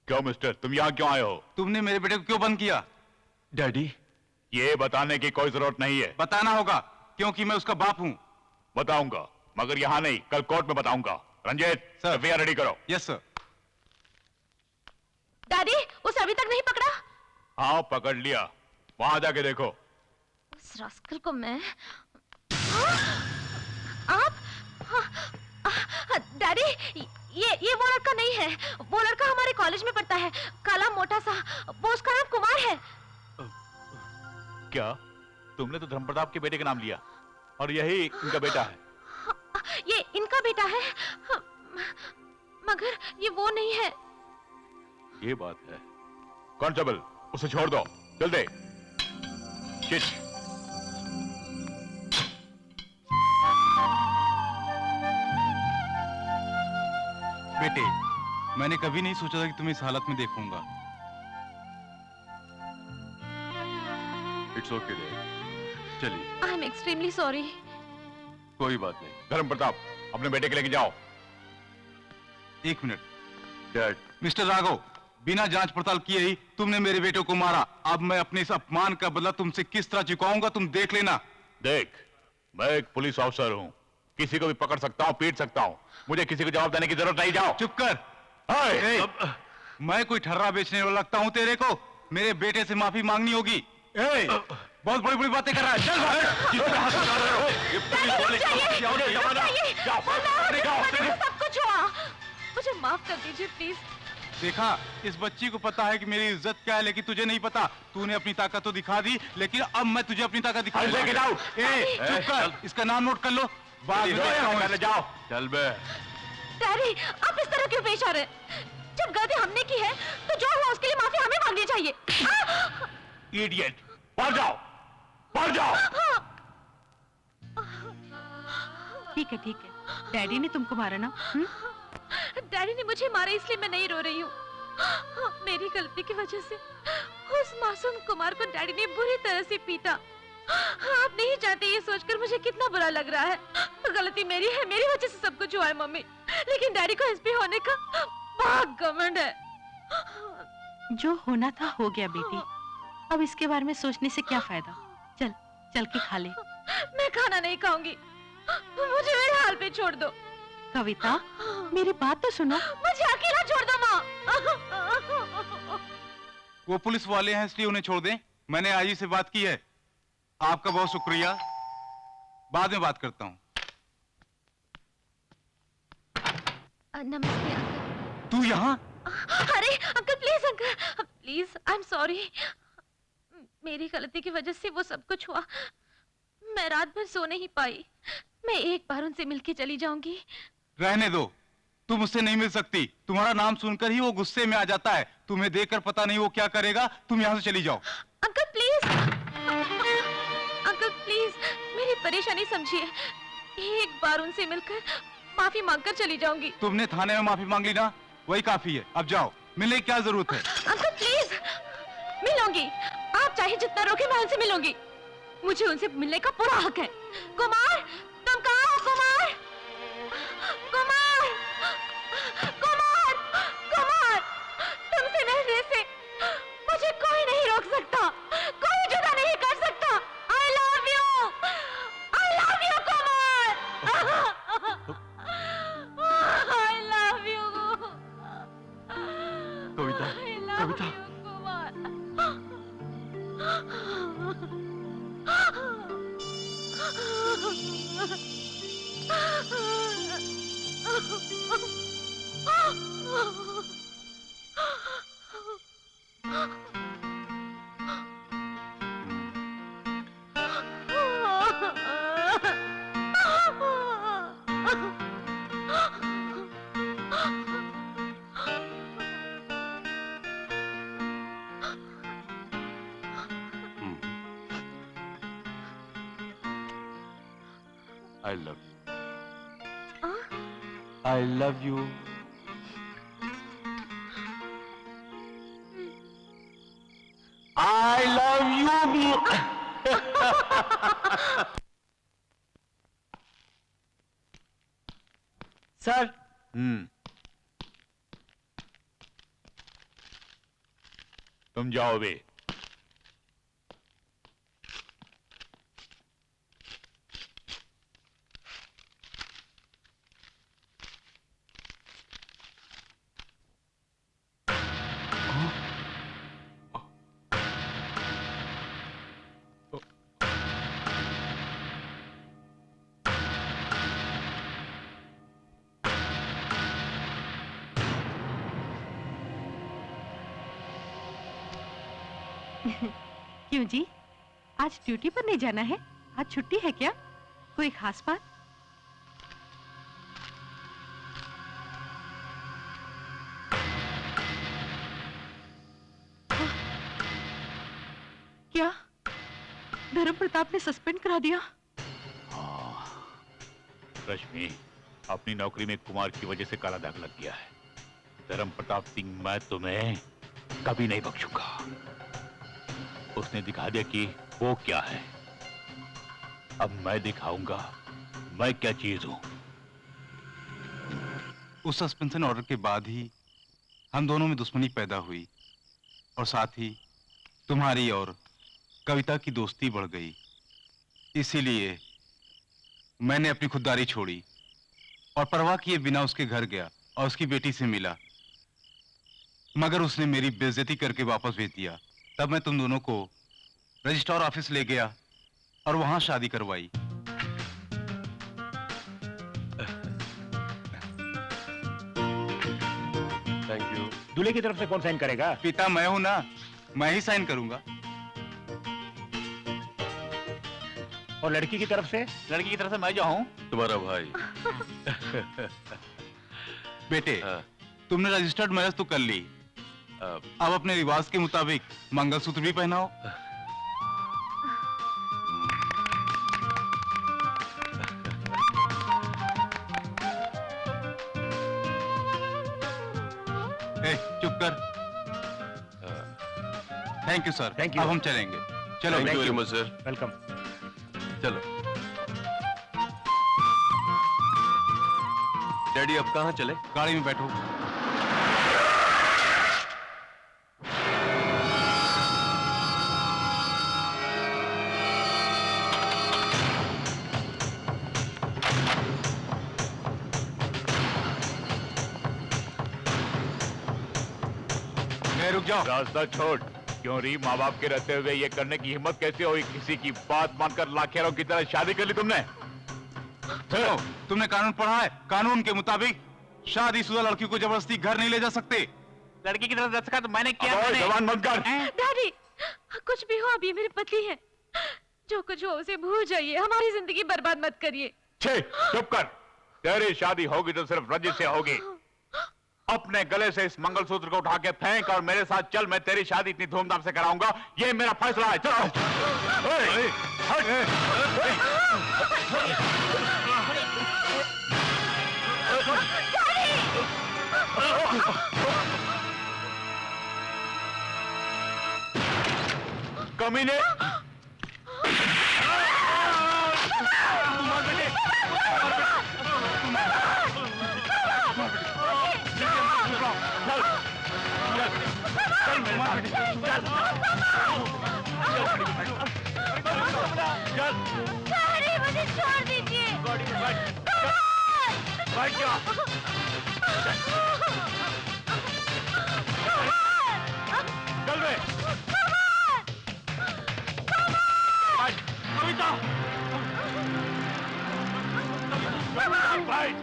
क्यों मिस्टर, तुम यहाँ क्यों आए हो? तुमने मेरे बेटे को क्यों बंद किया? डैडी, ये बताने की कोई जरूरत नहीं है। बताना होगा क्योंकि मैं उसका बाप हूँ। बताऊंगा, मगर यहाँ नहीं, कल कोर्ट में बताऊंगा। रंजीत, सर। एफआईआर रेडी करो। Yes sir. डैडी, उसे अभी तक नहीं पकड़ा? हाँ, पकड़ लिया। वहां जाके देखो। उस रास्कल को मैं... आप... डैडी, ये वो लड़का नहीं है। वो लड़का हमारे कॉलेज में पढ़ता है, काला मोटा सा। वो उसका नाम कुमार है। क्या तुमने तो धर्मप्रताप के बेटे का नाम लिया और यही इनका बेटा है? ये इनका बेटा है, मगर ये वो नहीं है। ये बात है। कांस्टेबल, उसे छोड़ दो, जल्दी। शिट। बेटे, मैंने कभी नहीं सोचा था कि तुम्हें इस हालत में देखूंगा। इट्स ओके डैड, चलिए। I am extremely sorry. कोई बात नहीं। धर्मप्रताप, अपने बेटे के लेके जाओ। एक मिनट। डैड, मिस्टर राघव, बिना जांच पड़ताल किए ही तुमने मेरे बेटे को मारा। अब मैं अपने इस अपमान का बदला तुमसे किस तरह चुकाऊंगा, तुम देख लेना। देख, मैं एक पुलिस ऑफिसर हूँ, किसी को भी पकड़ सकता हूँ, पीट सकता हूँ। मुझे किसी को जवाब देने की जरूरत नहीं। जाओ। चुप कर। मैं कोई ठर्रा बेचने वाला लगता हूँ तेरे को? मेरे बेटे से माफी मांगनी होगी। बहुत बड़ी बड़ी बातें कर रहा है। चल बाहर। किस पे हाथ उठा रहे हो? ये पुलिस वाले जाओ, जाओ, सब कुछ हुआ, मुझे माफ कर दीजिए प्लीज। देखा, इस बच्ची को पता है कि मेरी इज्जत क्या है, लेकिन तुझे नहीं पता। तूने अपनी ताकत तो दिखा दी, लेकिन अब मैं तुझे अपनी ताकत दिखाऊंगा। लेके जाओ। चुप कर, इसका नाम नोट कर लो। बाद में देखता हूँ। जाओ। चल बे। डैडी, आप इस तरह क्यों पेश आ रहे हैं? जब गलती हमने की है, तो जो हुआ उसके लिए माफी हमें मांगनी चाहिए। इडियट, बाहर जाओ, बाहर जाओ। ठीक है ठीक है, डैडी ने तुमको मारा ना? डैडी ने मुझे मारा, इसलिए मैं नहीं रो रही हूँ। मेरी गलती की वजह से उस मासूम कुमार को डैडी ने बुरी तरह से पीटा। आप नहीं जानते ये सोचकर मुझे कितना बुरा लग रहा है। गलती मेरी है, मेरी वजह से सब कुछ हुआ है मम्मी। लेकिन डैडी को एसपी होने का बहुत घमंड है। जो होना था हो गया बेटी, अब इसके बारे में सोचने से क्या फायदा। चल चल के खा ले। मैं खाना नहीं खाऊंगी, मुझे मेरे हाल पे छोड़ दो। कविता, मेरी बात तो सुनो। मुझे अकेला छोड़ दो माँ। वो पुलिस वाले हैं इसलिए उन्हें छोड़ दें। मैंने आईजी से बात की है। आपका बहुत शुक्रिया, बाद में बात करता हूँ। नमस्ते अंकल। तू यहाँ? अरे uncle please, uncle please, I am sorry. मेरी गलती की वजह से वो सब कुछ हुआ। मैं रात भर सो नहीं पाई। मैं एक बार उनसे मिलके चली जाऊंगी। रहने दो, तुम उससे नहीं मिल सकती। तुम्हारा नाम सुनकर ही वो गुस्से में आ जाता है। तुम्हें देखकर पता नहीं वो क्या करेगा। तुम यहाँ से चली जाओ। अंकल प्लीज, अंकल प्लीज, मेरी परेशानी समझिए। एक बार उनसे मिलकर माफी मांगकर चली जाऊंगी। तुमने थाने में माफी मांग ली ना, वही काफी है। अब जाओ, मिलने की क्या जरूरत है? अंकल प्लीज, मिलूंगी। आप चाहे जितना रोके, मैं उनसे मिलूंगी। मुझे उनसे मिलने का पूरा हक है। कुमार, तुम कहाँ हो? कुमार, कुमार, कुमार, कुमार, तुमसे मिलने से मुझे कोई नहीं रोक सकता, कोई जुदा नहीं कर सकता। I love you, Kumar. I love you, Kavita, Kavita. Kumar. I love you. I love you. I love you. Sir तुम जाओ बे। क्यों जी, आज ड्यूटी पर नहीं जाना है? आज छुट्टी है क्या? कोई खास बात? क्या धर्म प्रताप ने सस्पेंड करा दिया? रश्मि, अपनी नौकरी में कुमार की वजह से काला दाग लग गया है। धर्म प्रताप सिंह, मैं तुम्हें कभी नहीं बख्शूंगा। उसने दिखा दिया कि वो क्या है। अब मैं दिखाऊंगा मैं क्या चीज हूं। उस सस्पेंशन ऑर्डर के बाद ही हम दोनों में दुश्मनी पैदा हुई और साथ ही तुम्हारी और कविता की दोस्ती बढ़ गई। इसीलिए मैंने अपनी खुददारी छोड़ी और परवाह किए बिना उसके घर गया और उसकी बेटी से मिला, मगर उसने मेरी बेइज्जती करके वापस भेज दिया। तब मैं तुम दोनों को रजिस्ट्रार ऑफिस ले गया और वहां शादी करवाई। Thank you. दूल्हे की तरफ से कौन साइन करेगा? पिता मैं हूं ना, मैं ही साइन करूंगा। और लड़की की तरफ से? लड़की की तरफ से मैं जो हूँ। तुम्हारा भाई। बेटे, हाँ। तुमने रजिस्टर्ड मैरिज तो कर ली, अब अपने रिवाज के मुताबिक मंगलसूत्र भी पहनाओ। चुप कर। Thank you sir. Thank you. अब हम चलेंगे। चलो। Thank you very much sir. Welcome. चलो। डैडी अब कहाँ चले? गाड़ी में बैठो। रुक जाओ। रास्ता छोड़। क्यों री, माँ बाप के रहते हुए ये करने की हिम्मत कैसे हुई? किसी की बात मानकर लाखेरों की तरह शादी कर ली तुमने? चलो, तुमने कानून पढ़ा है? कानून के मुताबिक शादीशुदा लड़की को जबरदस्ती घर नहीं ले जा सकते। लड़की की तरफ दस्तखत मैंने किया। जवान मत कर। डैडी, कुछ भी हो, अब ये मेरे पति हैं। जो कुछ हो उसे भूल जाइए, हमारी जिंदगी बर्बाद मत करिए। छे, चुप कर। तेरी शादी होगी तो सिर्फ रजित से होगी। अपने गले से इस मंगलसूत्र को उठा के फेंक और मेरे साथ चल। मैं तेरी शादी इतनी धूमधाम से कराऊंगा, ये मेरा फैसला है। चलो। कमीने। डैडी, मुझे छोड़ दीजिए। बैठ जा। चल बे। कविता। बैठ।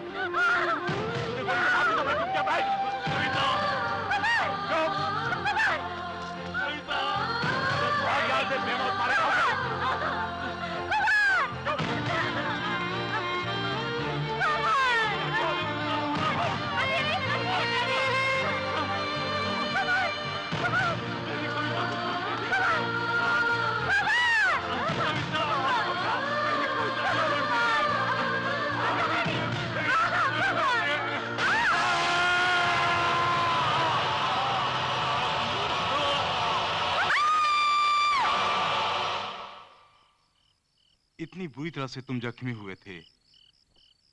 कितनी बुरी तरह से तुम जख्मी हुए थे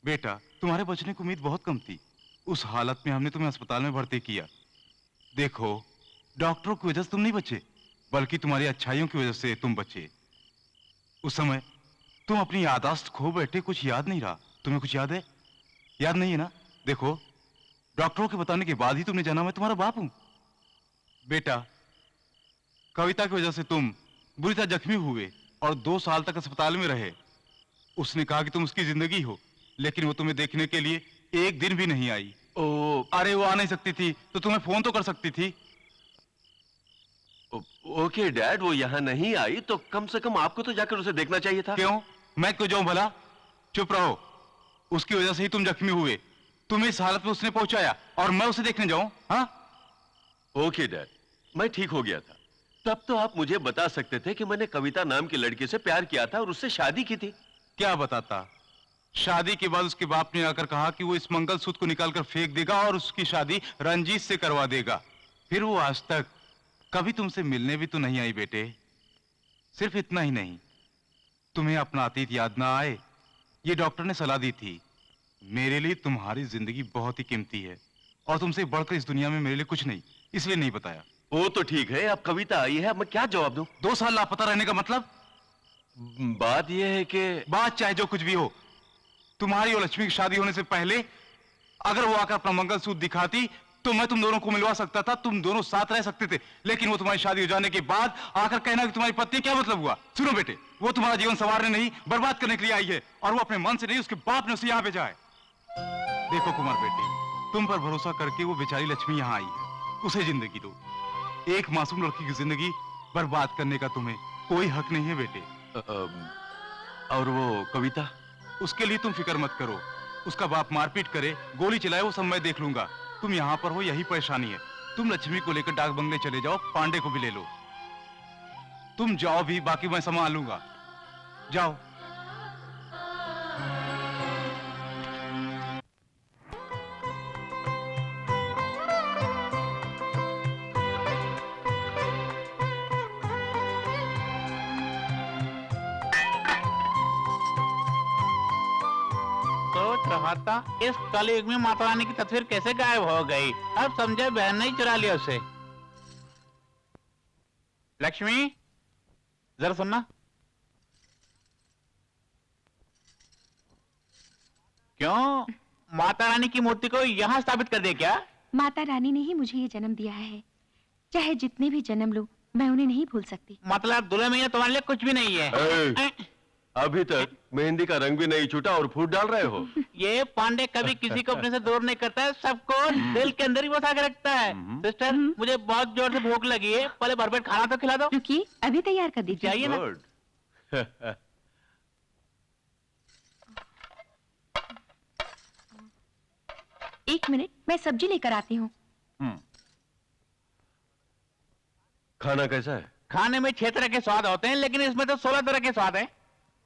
बेटा। तुम्हारे बचने की उम्मीद बहुत कम थी। उस हालत में हमने तुम्हें अस्पताल में भर्ती किया। देखो, डॉक्टरों की वजह से तुम नहीं बचे, बल्कि तुम्हारी अच्छाइयों की वजह से तुम बचे। उस समय तुम अपनी याददाश्त खो बैठे, कुछ याद नहीं रहा। तुम्हें कुछ याद है? याद नहीं है ना? देखो, डॉक्टरों के बताने के बाद ही तुमने जाना मैं तुम्हारा बाप हूं। बेटा, कविता की वजह से तुम बुरी तरह जख्मी हुए और 2 साल तक अस्पताल में रहे। उसने कहा कि तुम उसकी जिंदगी हो, लेकिन वो तुम्हें देखने के लिए एक दिन भी नहीं आई। अरे वो आ नहीं सकती थी तो तुम्हें फोन तो कर सकती थी। ओके डैड, वो यहाँ नहीं आई तो कम से कम आपको तो जाकर उसे देखना चाहिए था। क्यों? मैं क्यों जाऊं भला? चुप रहो। उसकी वजह से ही तुम जख्मी हुए। तुम्हें इस हालत में उसने पहुंचाया और मैं उसे देखने जाऊं? हाँ? ओके डैड, मैं ठीक हो गया था। तब तो आप मुझे बता सकते थे कि मैंने कविता नाम की लड़की से प्यार किया था और उससे शादी की थी। क्या बताता? शादी के बाद उसके बाप ने आकर कहा कि वो इस मंगलसूत्र को निकालकर फेंक देगा और उसकी शादी रंजीत से करवा देगा। फिर वो आज तक कभी तुमसे मिलने भी तो नहीं आई बेटे। सिर्फ इतना ही नहीं, तुम्हें अपना अतीत याद ना आए, ये डॉक्टर ने सलाह दी थी। मेरे लिए तुम्हारी जिंदगी बहुत ही कीमती है और तुमसे बढ़कर इस दुनिया में मेरे लिए कुछ नहीं, इसलिए नहीं बताया। वो तो ठीक है, अब कविता आई है, अब मैं क्या जवाब दूं? 2 साल लापता रहने का मतलब? बात यह है कि बात चाहे जो कुछ भी हो, तुम्हारी और लक्ष्मी की शादी होने से पहले अगर वो आकर अपना मंगलसूत्र दिखाती तो मैं तुम दोनों को मिलवा सकता था, तुम दोनों साथ रह सकते थे। लेकिन वो तुम्हारी शादी हो जाने के बाद आकर कहना कि तुम्हारी पत्नी, क्या मतलब हुआ? सुनो बेटे, वो तुम्हारा जीवन संवारने नहीं, बर्बाद करने के लिए आई है और वो अपने मन से नहीं, उसके बाप ने उसे यहाँ भेजा है। देखो कुमार बेटे, तुम पर भरोसा करके वो बेचारी लक्ष्मी यहाँ आई है, उसे जिंदगी दो। एक मासूम लड़की की जिंदगी बर्बाद करने का तुम्हें कोई हक नहीं है बेटे। और वो कविता? उसके लिए तुम फिक्र मत करो। उसका बाप मारपीट करे, गोली चलाए, वो सब मैं देख लूंगा। तुम यहाँ पर हो, यही परेशानी है। तुम लक्ष्मी को लेकर डाक बंगले चले जाओ, पांडे को भी ले लो। तुम जाओ भी, बाकी मैं संभाल लूंगा। जाओ। सोच रहा था इस कलयुग में माता रानी की तस्वीर कैसे गायब हो गई। अब समझे बहन ने ही चुरा लिया उसे। लक्ष्मी, जरा सुनना। क्यों, माता रानी की मूर्ति को यहाँ स्थापित कर दे क्या? माता रानी ने ही मुझे ये जन्म दिया है। चाहे जितने भी जन्म लो, मैं उन्हें नहीं भूल सकती। मतलब दूल्हे में तुम्हारे लिए कुछ भी नहीं है। अभी तक मेहंदी का रंग भी नहीं छूटा और फूट डाल रहे हो। ये पांडे कभी किसी को अपने से दूर नहीं करता है, सबको दिल के अंदर ही बसा के रखता है। सिस्टर, मुझे बहुत जोर से भूख लगी है, पहले भरपेट खाना तो खिला दो। रुकिए, अभी तैयार कर दीजिए। चाहिए ना? गुड। एक मिनट, मैं सब्जी लेकर आती हूँ। खाना कैसा है? खाने में 6 तरह के स्वाद होते हैं, लेकिन इसमें तो 16 तरह के स्वाद हैं।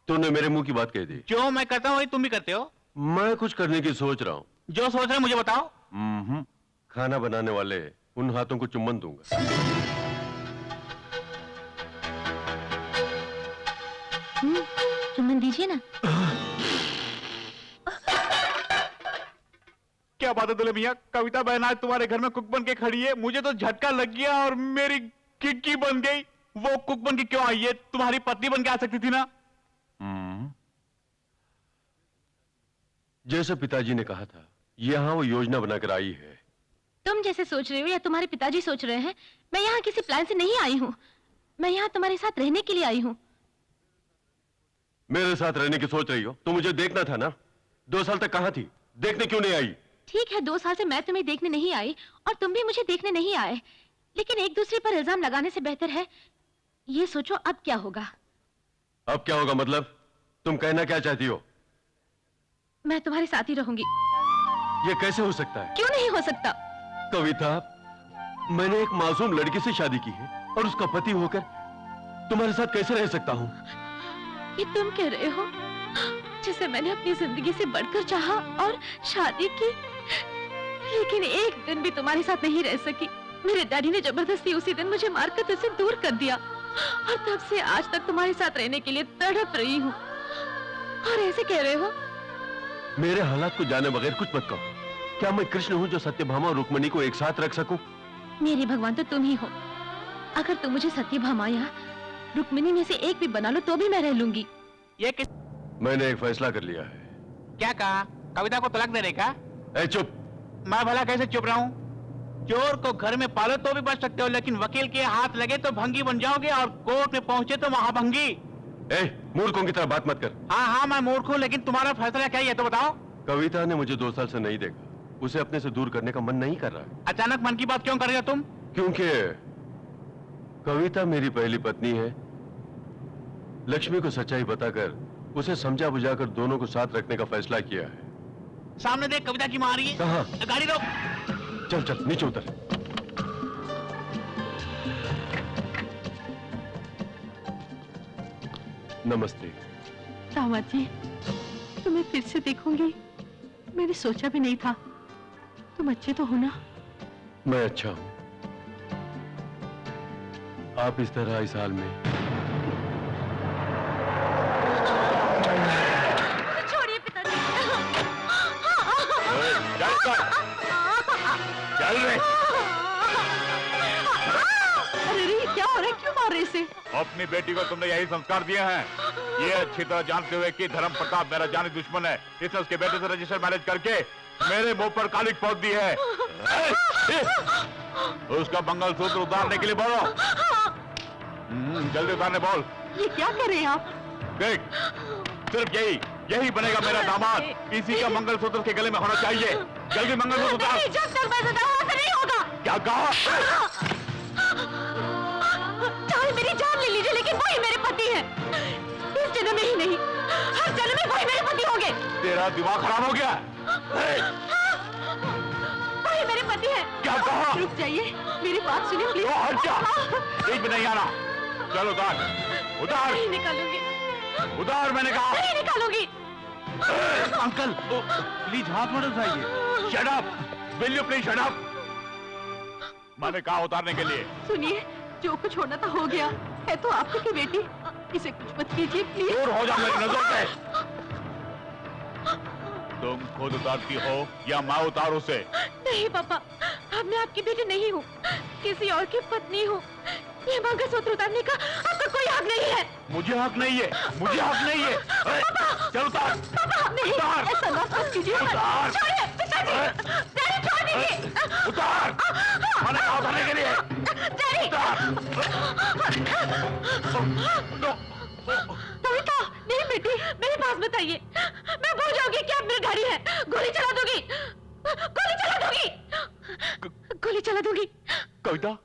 तूने मेरे मुंह की बात कह दी। जो मैं करता हूँ वही तुम भी करते हो। मैं कुछ करने की सोच रहा हूँ। जो सोच रहे हो मुझे बताओ। खाना बनाने वाले उन हाथों को चुम्बन दूंगा। चुम्बन दीजिए ना। क्या बात है दुल्हे मियाँ, कविता बहन आज तुम्हारे घर में कुक बन के खड़ी है। मुझे तो झटका लग गया और मेरी किक्की बन गई। वो कुक बन के क्यों आई है? तुम्हारी पत्नी बन के आ सकती थी ना। जैसे पिताजी ने कहा था, यहाँ वो योजना बनाकर आई है। तुम जैसे सोच रहे हो या तुम्हारे पिताजी सोच रहे हैं, मैं यहाँ किसी प्लान से नहीं आई हूँ। मैं यहाँ तुम्हारे साथ रहने के लिए आई हूँ। मेरे साथ रहने की सोच रही हो तो मुझे देखना था ना। 2 साल तक कहाँ थी? देखने क्यों नहीं आई? ठीक है, 2 साल से मैं तुम्हें देखने नहीं आई और तुम भी मुझे देखने नहीं आए, लेकिन एक दूसरे पर इल्जाम लगाने से बेहतर है ये सोचो अब क्या होगा। अब क्या होगा मतलब? तुम कहना क्या चाहती हो? मैं तुम्हारे साथ ही रहूंगी। ये कैसे हो सकता है? क्यों नहीं हो सकता? कविता, मैंने एक मासूम लड़की से शादी की है और उसका पति होकर तुम्हारे साथ कैसे रह सकता हूँ? ये तुम कह रहे हो जिसे मैंने अपनी जिंदगी से बढ़कर चाहा और शादी की, लेकिन एक दिन भी तुम्हारे साथ नहीं रह सकी। मेरे डैडी ने जबरदस्ती उसी दिन मुझे मारकर तुझसे दूर कर दिया और तब से आज तक तुम्हारे साथ रहने के लिए तड़प रही हूँ। और ऐसे कह रहे हो? मेरे हालात को जाने बगैर कुछ मत कहो। क्या मैं कृष्ण हूँ जो सत्यभामा और रुक्मिणी को एक साथ रख सकूं? मेरे भगवान तो तुम ही हो। अगर तुम मुझे सत्यभामा या रुक्मिणी में से एक भी बना लो तो भी मैं रह लूंगी। ये किस मैंने एक फैसला कर लिया है। क्या कहा? कविता को तलाक देने का? ए चुप! मैं भला कैसे चुप रहा हूँ? चोर को घर में पालो तो भी बच सकते हो, लेकिन वकील के हाथ लगे तो भंगी बन जाओगे और कोर्ट में पहुंचे तो महाभंगी। ए, मूर्खों की तरह बात मत कर। हाँ हाँ मैं मूर्ख हूँ, लेकिन तुम्हारा फैसला क्या है तो बताओ। कविता ने मुझे 2 साल से नहीं देखा। उसे अपने से दूर करने का मन नहीं कर रहा है। अचानक मन की बात क्यों कर रहे हो तुम? क्योंकि कविता मेरी पहली पत्नी है। लक्ष्मी को सच्चाई बताकर उसे समझा बुझाकर दोनों को साथ रखने का फैसला किया है। सामने देख, कविता की मां आ रही है। कहाँ? गाड़ी रोक। चल चल नीचे उतर। नमस्ते। दामाद जी, तुम्हें फिर से देखूंगी मैंने सोचा भी नहीं था। तुम अच्छे तो हो ना? मैं अच्छा हूं। आप इस तरह इस हाल में। छोड़िए पिताजी। चल रे। अरे रे, क्या हो रहा है? क्यों मार रहे इसे? अपनी बेटी को तुमने यही संस्कार दिए हैं। ये अच्छी तरह जानते हुए कि धर्म प्रताप मेरा जानी दुश्मन है, इसने उसके बेटे से रजिस्टर मैरिज करके मेरे मुंह पर कालिक पोत दी है। उसका मंगलसूत्र उतारने के लिए बोलो। जल्दी उतारने बोल। ये क्या कर रहे हैं आप? देख, सिर्फ यही बनेगा मेरा दामाद। इसी का मंगलसूत्र के गले में होना चाहिए। जल्दी मंगलसूत्र उतार। नहीं, जब तक मैं ज़िंदा हूं, ऐसा नहीं होगा। क्या कहा? चाहे मेरी जान ले लीजिए, लेकिन वही मेरे पति है। इस जन्म में ही नहीं, हर जन्म में वही मेरे पति होंगे। तेरा दिमाग खराब हो गया? वही मेरे पति है। क्या कहा? रुक जाइए, मेरी बात सुनिए प्लीज। तो हट जा। बीच में नहीं आना। चल उतार, उतार, नहीं निकालूंगी, उतार, मैंने कहा। नहीं निकालूंगी। अंकल प्लीज हाथ मत उठाइए। Shut up, will you please shut up. मैंने कहा उतारने के लिए। सुनिए, जो कुछ होना था हो गया है, तो आपकी की बेटी। इसे कुछ मत कीजिए प्लीज। दूर हो जा मेरी नजर से। तुम खुद उतारती हो या मैं उतारूं उसे? नहीं पापा, अब मैं आपकी बेटी नहीं हूँ, किसी और की पत्नी हूँ। ये मंगलसूत्र उतारने का आपका कोई हक नहीं है। मुझे हक नहीं है, मुझे हक नहीं है। चल उतार। पापा नहीं, उतार। ऐसा मत कीजिए। उतार। छोड़िए पिताजी, डैडी छोड़ दीजिए। उतार, मैंने कहा उतारने के लिए। डैडी। कविता, नहीं बेटी, मेरे पास बताइए, मैं भूल जाऊंगी कि आप मेरी गाड़ी है। गोली चला दूंगी, गोली चला दूंगी, गोली चला दूंगी। कविता,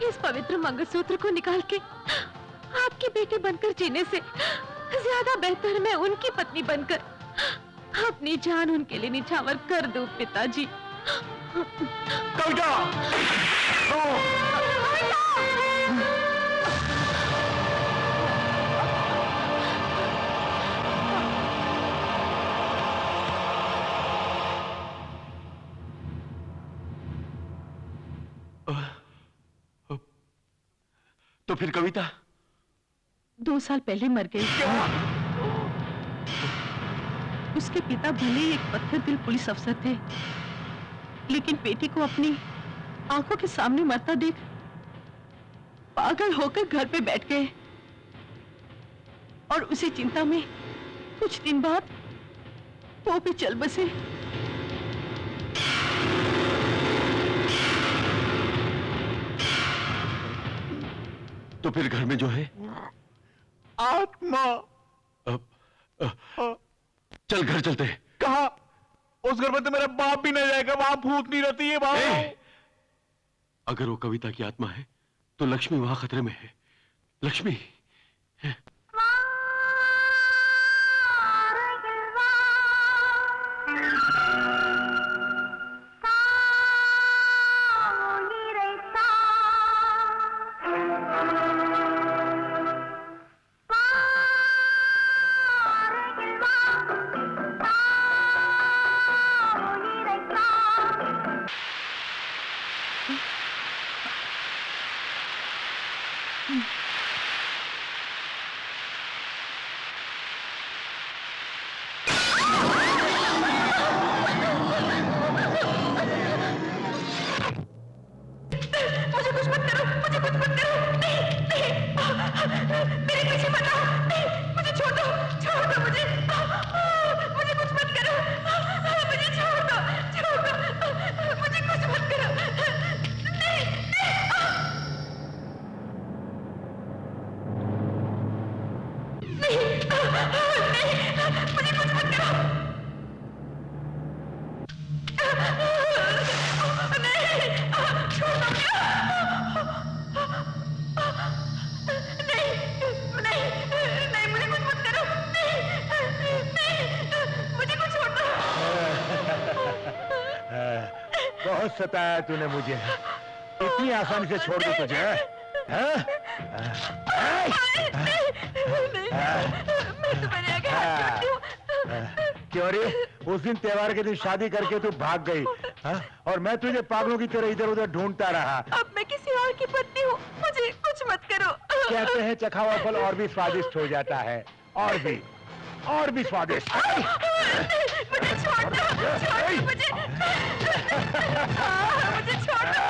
इस पवित्र मंगलसूत्र को निकाल के आपकी बेटी बनकर जीने से ज्यादा बेहतर मैं उनकी पत्नी बनकर अपनी जान उनके लिए निछावर कर दूं पिताजी। कविता, तो फिर कविता 2 साल पहले मर गई। उसके पिता भले ही एक पत्थर दिल पुलिस अफसर थे, लेकिन बेटी को अपनी आंखों के सामने मरता देख पागल होकर घर पे बैठ गए। और उसी चिंता में कुछ दिन बाद वो भी चल बसे। तो फिर घर में जो है आत्मा। चल घर चलते हैं। कहा? उस घर में तो मेरा बाप भी नहीं रहेगा, वहां भूत नहीं रहती है बाप। अगर वो कविता की आत्मा है तो लक्ष्मी वहां खतरे में है। लक्ष्मी बहुत सताया तूने मुझे, इतनी आसानी से छोड़ दे तुझे? हाँ? मैं तुम्हारे आगे हाथ जोड़ती हूँ। क्यों रे? उस दिन त्योहार के दिन शादी करके तू भाग गई, हाँ? और मैं तुझे पागलों की तरह इधर उधर ढूंढता रहा। अब मैं किसी और की पत्नी हूँ, मुझे कुछ मत करो। कहते हैं चखा हुआ फल और भी स्वादिष्ट हो जाता है, और भी स्वादिष्ट। मुझे छोड़ दो, मुझे छोड़ दो।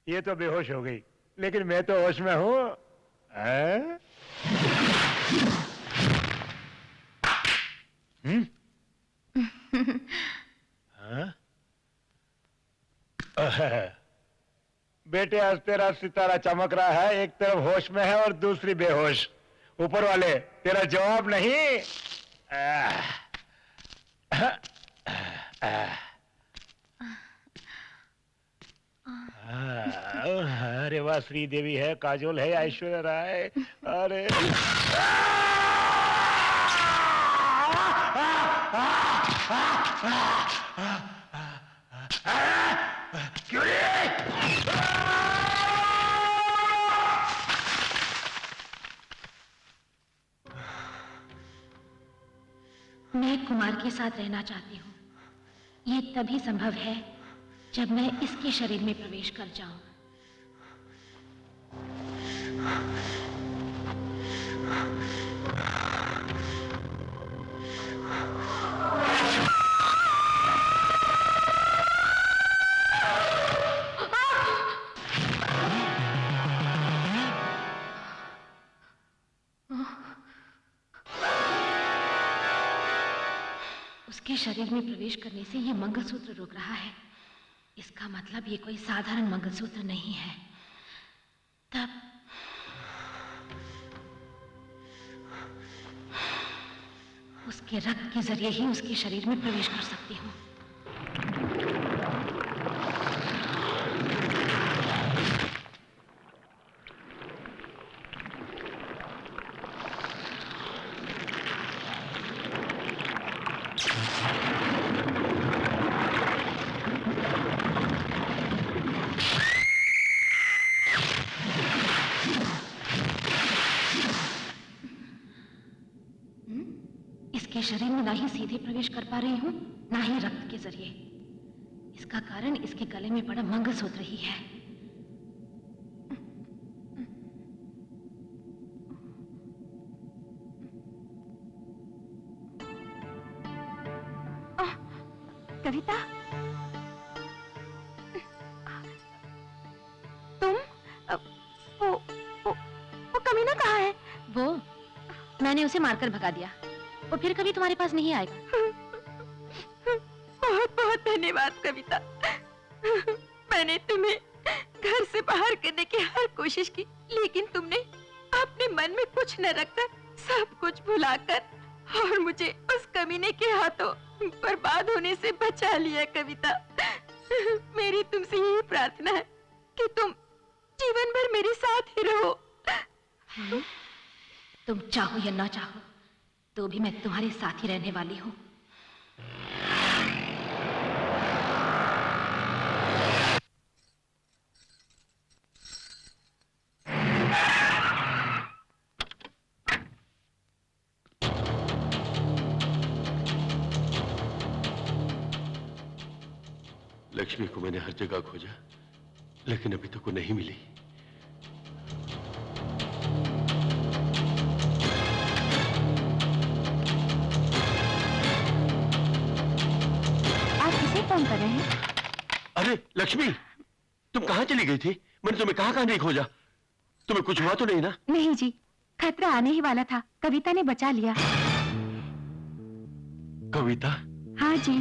ये तो बेहोश हो गई, लेकिन मैं तो होश में हूँ। बेटे आज तेरा सितारा चमक रहा है, एक तरफ होश में है और दूसरी बेहोश। ऊपर वाले तेरा जवाब नहीं। अरे वाह, श्री देवी है, काजोल है, ऐश्वर्या राय। अरे क्यों रे? मैं कुमार के साथ रहना चाहती हूँ। ये तभी संभव है जब मैं इसके शरीर में प्रवेश कर जाऊं। उसके शरीर में प्रवेश करने से ये मंगलसूत्र रोक रहा है। इसका मतलब ये कोई साधारण मंगलसूत्र नहीं है। तब उसके रक्त के जरिए ही उसके शरीर में प्रवेश कर सकती हूँ। इसके शरीर में ना ही सीधे प्रवेश कर पा रही हूँ, ना ही रक्त के जरिए। इसका कारण इसके गले में पड़ा मंगलसूत्र ही है। कविता, तुम वो कमीना कहाँ है? वो मैंने उसे मारकर भगा दिया। वो फिर कभी तुम्हारे पास नहीं आएगा। बहुत बहुत धन्यवाद कविता। मैंने तुम्हें घर से बाहर करने की हर कोशिश की, लेकिन तुमने अपने मन में कुछ न रखकर सब कुछ भुलाकर और मुझे उस कमीने के हाथों बर्बाद होने से बचा लिया कविता। मेरी तुमसे यही प्रार्थना है कि तुम जीवन भर मेरे साथ ही रहो। तुम चाहो या ना चाहो तो भी मैं तुम्हारे साथ ही रहने वाली हूँ। लक्ष्मी को मैंने हर जगह खोजा, लेकिन अभी तक वो नहीं मिली। फोन कर रहे हैं? अरे लक्ष्मी, तुम कहाँ चली गई थी? मैंने तुम्हें कहाँ नहीं खोजा। तुम्हें कुछ हुआ तो नहीं ना? नहीं जी, खतरा आने ही वाला था, कविता ने बचा लिया। कविता? हाँ जी,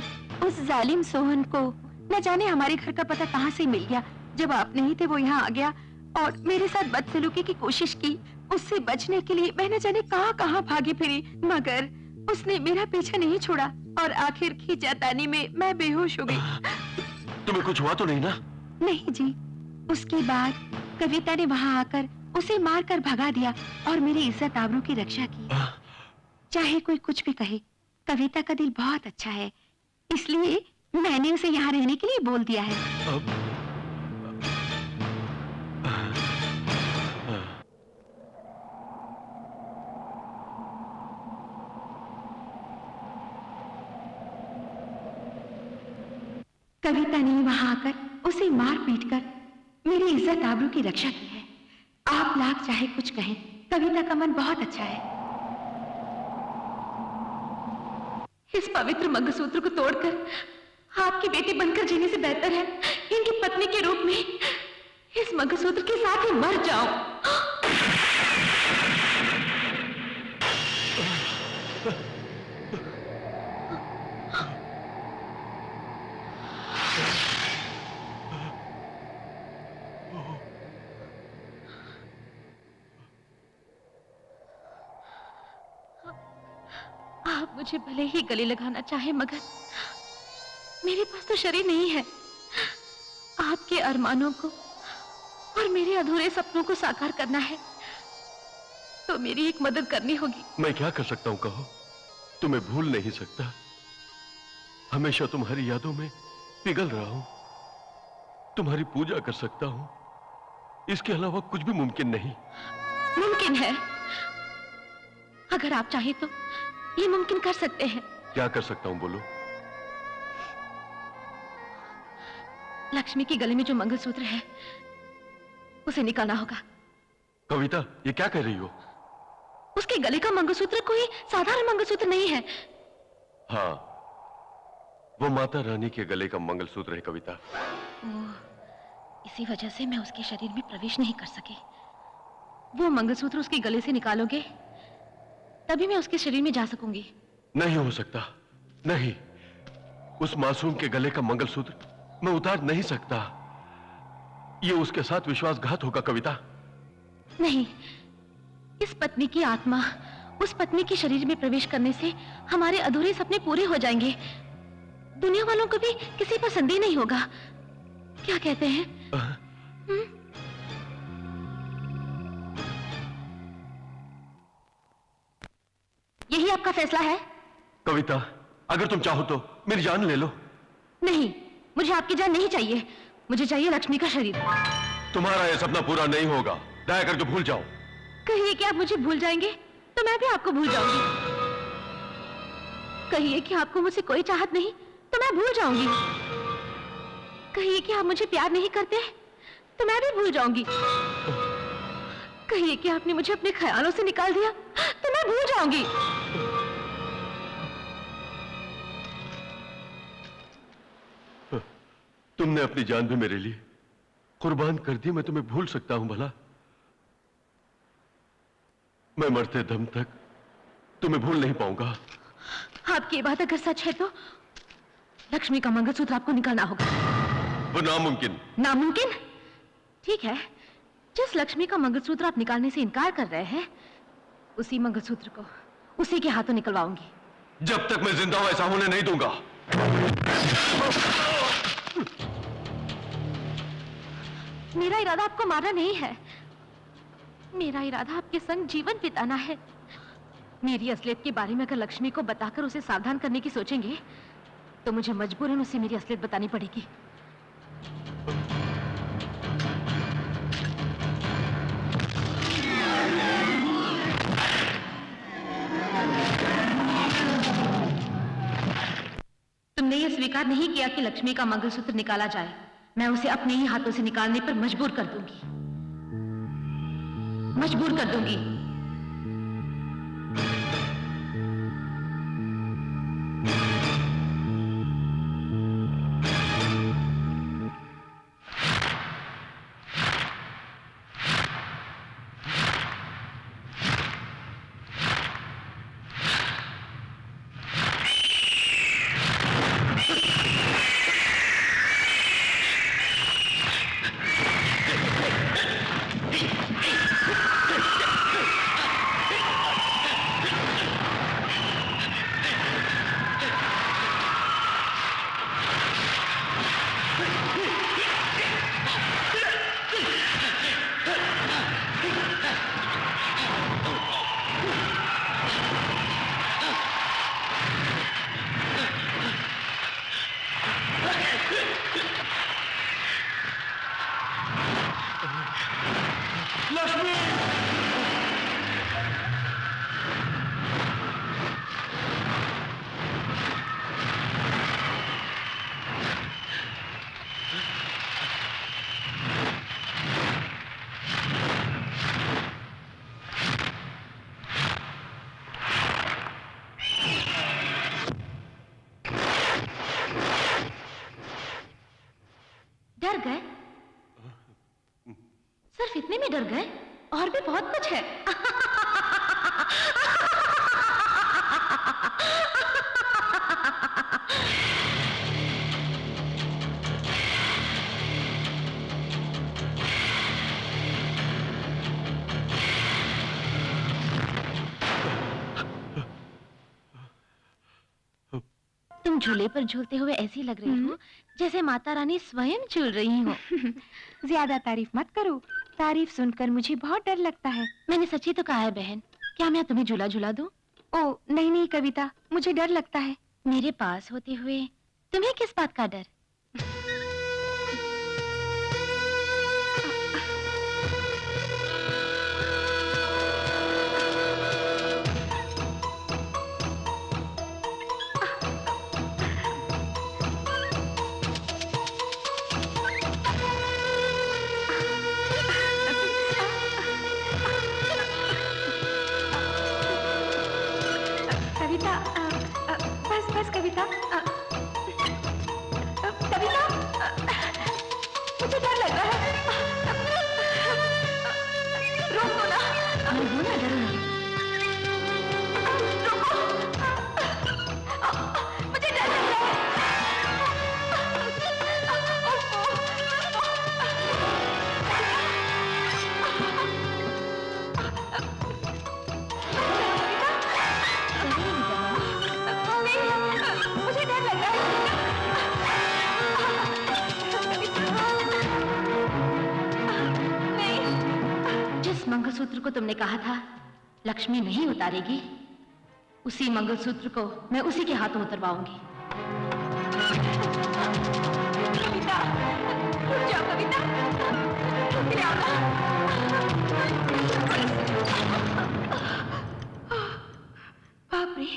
उस जालिम सोहन को न जाने हमारे घर का पता कहाँ से मिल गया। जब आप नहीं थे वो यहाँ आ गया और मेरे साथ बदसलूकी की कोशिश की। उससे बचने के लिए मैं न जाने कहाँ कहाँ भागी फिरी, मगर उसने मेरा पीछा नहीं छोड़ा और आखिर खींचातानी में मैं बेहोश हो गई। तुम्हें कुछ हुआ तो नहीं ना? नहीं जी। उसके बाद कविता ने वहां आकर उसे मारकर भगा दिया और मेरी इज्जत आबरू की रक्षा की। चाहे कोई कुछ भी कहे, कविता का दिल बहुत अच्छा है, इसलिए मैंने उसे यहाँ रहने के लिए बोल दिया है। कविता ने वहां आकर उसे मार पीट कर मेरी इज्जत आबरू की रक्षा की है। आप लाख चाहे कुछ कहें, कविता का मन बहुत अच्छा है। इस पवित्र मंगलसूत्र को तोड़कर आपकी बेटी बनकर जीने से बेहतर है इनकी पत्नी के रूप में इस मंगलसूत्र के साथ ही मर जाऊं। आप मुझे भले ही गले लगाना चाहे, मगर मेरे पास तो शरीर नहीं है। आपके अरमानों को और मेरे अधूरे सपनों को साकार करना है तो मेरी एक मदद करनी होगी। मैं क्या कर सकता हूं कहो? तुम्हें भूल नहीं सकता, हमेशा तुम्हारी यादों में पिघल रहा हूं। तुम्हारी पूजा कर सकता हूं, इसके अलावा कुछ भी मुमकिन नहीं। मुमकिन है, अगर आप चाहे तो ये मुमकिन कर सकते हैं। क्या कर सकता हूं बोलो? लक्ष्मी के गले में जो मंगलसूत्र है उसे निकालना होगा। कविता, ये क्या कह रही हो? उसके गले का मंगलसूत्र कोई साधारण मंगलसूत्र नहीं है। हाँ, वो माता रानी के गले का मंगलसूत्र है कविता। इसी वजह से मैं उसके शरीर में प्रवेश नहीं कर सकी। वो मंगलसूत्र उसके गले से निकालोगे तभी मैं उसके शरीर में जा सकूंगी। नहीं हो सकता, नहीं। उस मासूम के गले का मंगलसूत्र मैं उतार नहीं सकता। ये उसके साथ विश्वासघात होगा कविता। नहीं, इस पत्नी की आत्मा उस पत्नी के शरीर में प्रवेश करने से हमारे अधूरे सपने पूरे हो जाएंगे। दुनिया वालों को भी किसी पर संदेह नहीं होगा। क्या कहते हैं? यही आपका फैसला है? कविता, अगर तुम चाहो तो मेरी जान ले लो। नहीं, मुझे आपकी जान नहीं चाहिए। मुझे चाहिए लक्ष्मी का शरीर। तुम्हारा यह सपना पूरा नहीं होगा, दया करके भूल जाओ। कहिए कि आप मुझे भूल जाएंगे तो मैं भी आपको भूल जाऊंगी। कहिए कि आपको मुझसे कोई चाहत नहीं तो मैं भूल जाऊंगी। कहिए कि आप मुझे प्यार नहीं करते तो मैं भी भूल जाऊंगी। कहिए कि आपने मुझे अपने ख्यालों से निकाल दिया तो मैं भूल जाऊंगी। तुमने अपनी जान भी मेरे लिए कुर्बान कर दी, मैं तुम्हें भूल सकता हूं भला? मैं मरते दम तक तुम्हें भूल नहीं पाऊंगा। आपकी ये बात अगर सच है तो लक्ष्मी का मंगलसूत्र आपको निकालना होगा। वो नामुमकिन। नामुमकिन? ठीक है, जिस लक्ष्मी का मंगलसूत्र आप निकालने से इनकार कर रहे हैं उसी मंगलसूत्र को उसी के हाथों निकलवाऊंगी। जब तक मैं जिंदा हूं ऐसा होने नहीं दूंगा। मेरा इरादा आपको मारना नहीं है। मेरा इरादा आपके संग जीवन बिताना है। मेरी असलियत के बारे में अगर लक्ष्मी को बताकर उसे सावधान करने की सोचेंगे तो मुझे मजबूरन उसे मेरी असलियत बतानी पड़ेगी। तुमने यह स्वीकार नहीं किया कि लक्ष्मी का मंगलसूत्र निकाला जाए। मैं उसे अपने ही हाथों से निकालने पर मजबूर कर दूंगी। मजबूर कर दूंगी। डर गए? और भी बहुत कुछ है। तुम झूले पर झूलते हुए ऐसी लग रही हो जैसे माता रानी स्वयं झूल रही हो। ज्यादा तारीफ मत करो, तारीफ सुनकर मुझे बहुत डर लगता है। मैंने सच्ची तो कहा है बहन, क्या मैं तुम्हें झूला झूला दूं? ओ नहीं नहीं कविता, मुझे डर लगता है। मेरे पास होते हुए तुम्हें किस बात का डर? कविता बस बस कविता, कविता मुझे डर लग रहा है। रोको ना, मैं ना डरो नहीं। रोको, मुझे डर लग रहा है। मुझे डर लग रहा है। जिस मंगलसूत्र को तुमने कहा था लक्ष्मी नहीं उतारेगी, उसी मंगलसूत्र को मैं उसी के हाथों उतरवाऊंगी। कविता, रुक जाओ कविता, रुक जाओ ना। बाप रे,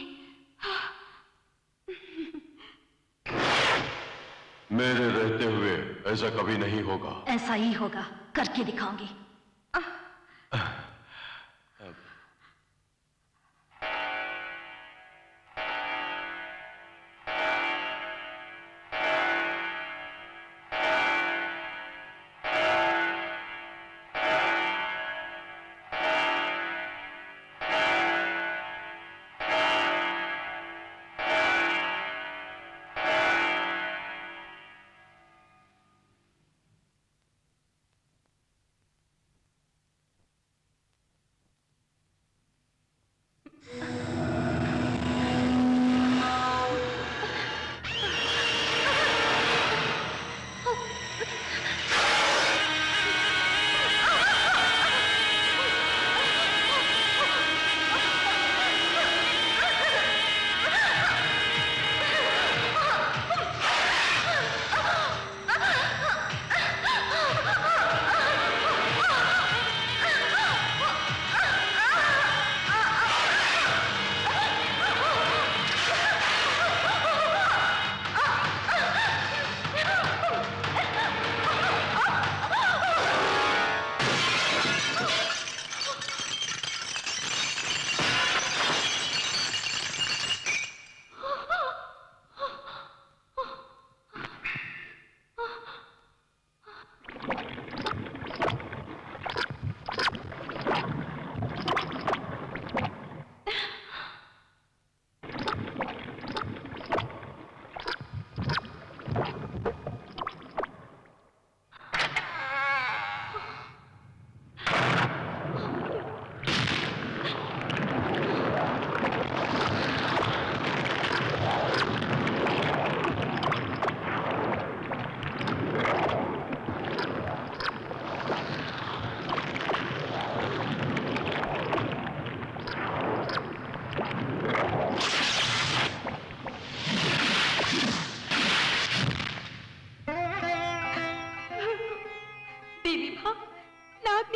मेरे रहते हुए ऐसा कभी नहीं होगा। ऐसा ही होगा, करके दिखाऊंगी।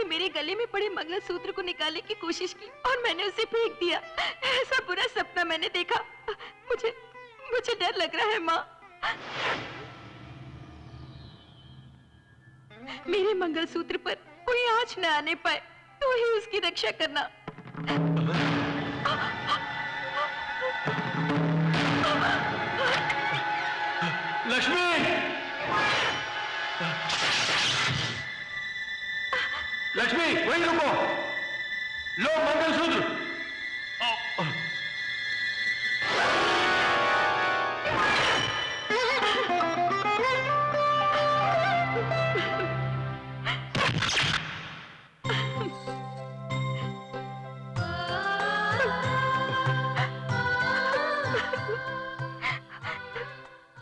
मेरे गले में पड़े मंगलसूत्र को निकालने की कोशिश की और मैंने उसे फेंक दिया। ऐसा बुरा सपना मैंने देखा। मुझे डर लग रहा है माँ। मेरे मंगलसूत्र पर कोई आंच न आने पाए तो ही उसकी रक्षा करना। लक्ष्मी! लक्ष्मी! वहीं रुको। लो मंगलसूत्र।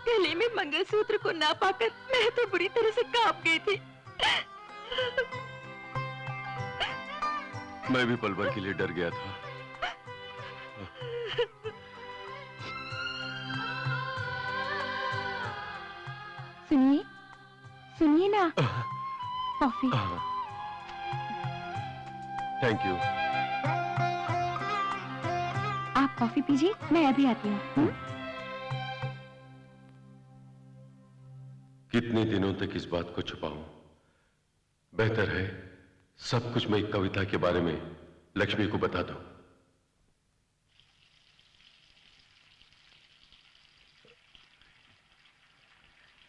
गले में मंगलसूत्र को ना पाकर मैं तो बुरी तरह से कांप गई थी। मैं भी पल भर के लिए डर गया था। सुनिए, सुनिए ना, कॉफी। Thank you. आप कॉफी पीजिए, मैं अभी आती हूँ। कितने दिनों तक इस बात को छुपाऊं? बेहतर है सब कुछ मैं कविता के बारे में लक्ष्मी को बता दूं।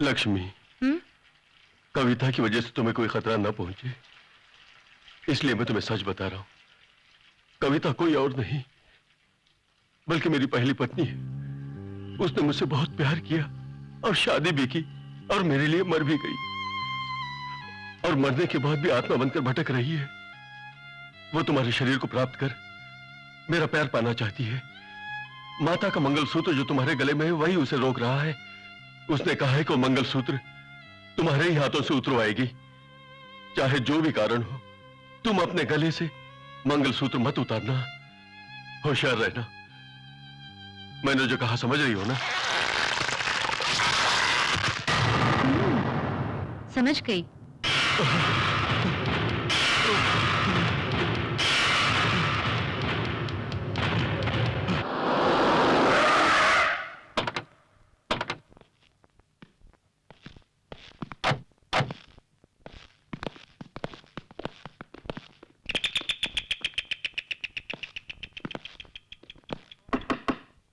लक्ष्मी, कविता की वजह से तुम्हें कोई खतरा न पहुंचे, इसलिए मैं तुम्हें सच बता रहा हूं। कविता कोई और नहीं बल्कि मेरी पहली पत्नी है। उसने मुझसे बहुत प्यार किया और शादी भी की और मेरे लिए मर भी गई, और मरने के बाद भी आत्मा बनकर भटक रही है। वो तुम्हारे शरीर को प्राप्त कर मेरा प्यार पाना चाहती है। माता का मंगलसूत्र जो तुम्हारे गले में है वही उसे रोक रहा है। उसने कहा है कि वो मंगलसूत्र तुम्हारे ही हाथों से उतरवाएगी, चाहे जो भी कारण हो। तुम अपने गले से मंगलसूत्र मत उतारना, होशियार रहना। मैंने जो कहा समझ रही हो ना? समझ गई।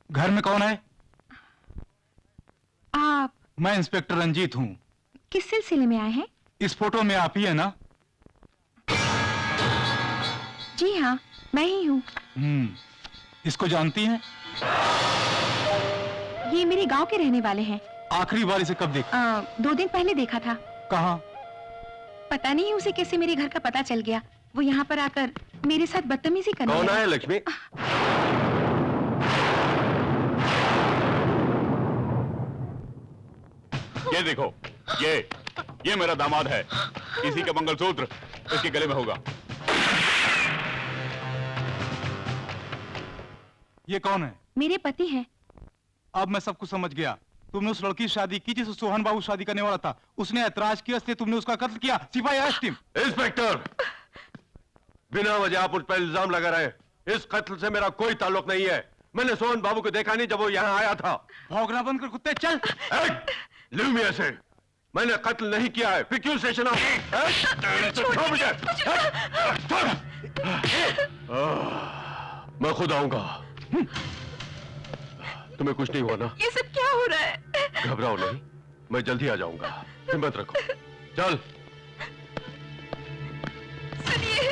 घर में कौन है? आप मैं इंस्पेक्टर रंजीत हूँ। किस सिलसिले में आए हैं? इस फोटो में आप ही है ना? जी हाँ, मैं ही हूँ। इसको जानती हैं? ये मेरे गांव के रहने वाले हैं। आखिरी बार इसे कब देखा? 2 दिन पहले देखा था। कहाँ? पता नहीं उसे कैसे मेरे घर का पता चल गया। वो यहाँ पर आकर मेरे साथ बदतमीजी करने कौन लगा। है लक्ष्मी? ये देखो, ये मेरा दामाद है। इसी का मंगलसूत्र इसके गले में होगा। ये कौन है? मेरे पति हैं। अब मैं सब कुछ समझ गया। तुमने उस लड़की से शादी की जिसे सोहन बाबू शादी करने वाला था। उसने ऐतराज किया, इसलिए तुमने उसका कत्ल किया। सिपाही अरेस्ट हिम। इंस्पेक्टर, बिना वजह आप उस पर इल्जाम लगा रहे। इस कत्ल से मेरा कोई ताल्लुक नहीं है। मैंने सोहन बाबू को देखा नहीं जब वो यहाँ आया था। भौंकना बंद कर कुत्ते, चल। लीव मी ऐसे। मैंने कत्ल नहीं किया है, फिर क्यों स्टेशन आओ? छोड़ मुझे। मैं खुद आऊंगा। तुम्हें कुछ नहीं हुआ ना? ये सब क्या हो रहा है? घबराओ नहीं, मैं जल्दी आ जाऊंगा। हिम्मत रखो, चल। सुनिए,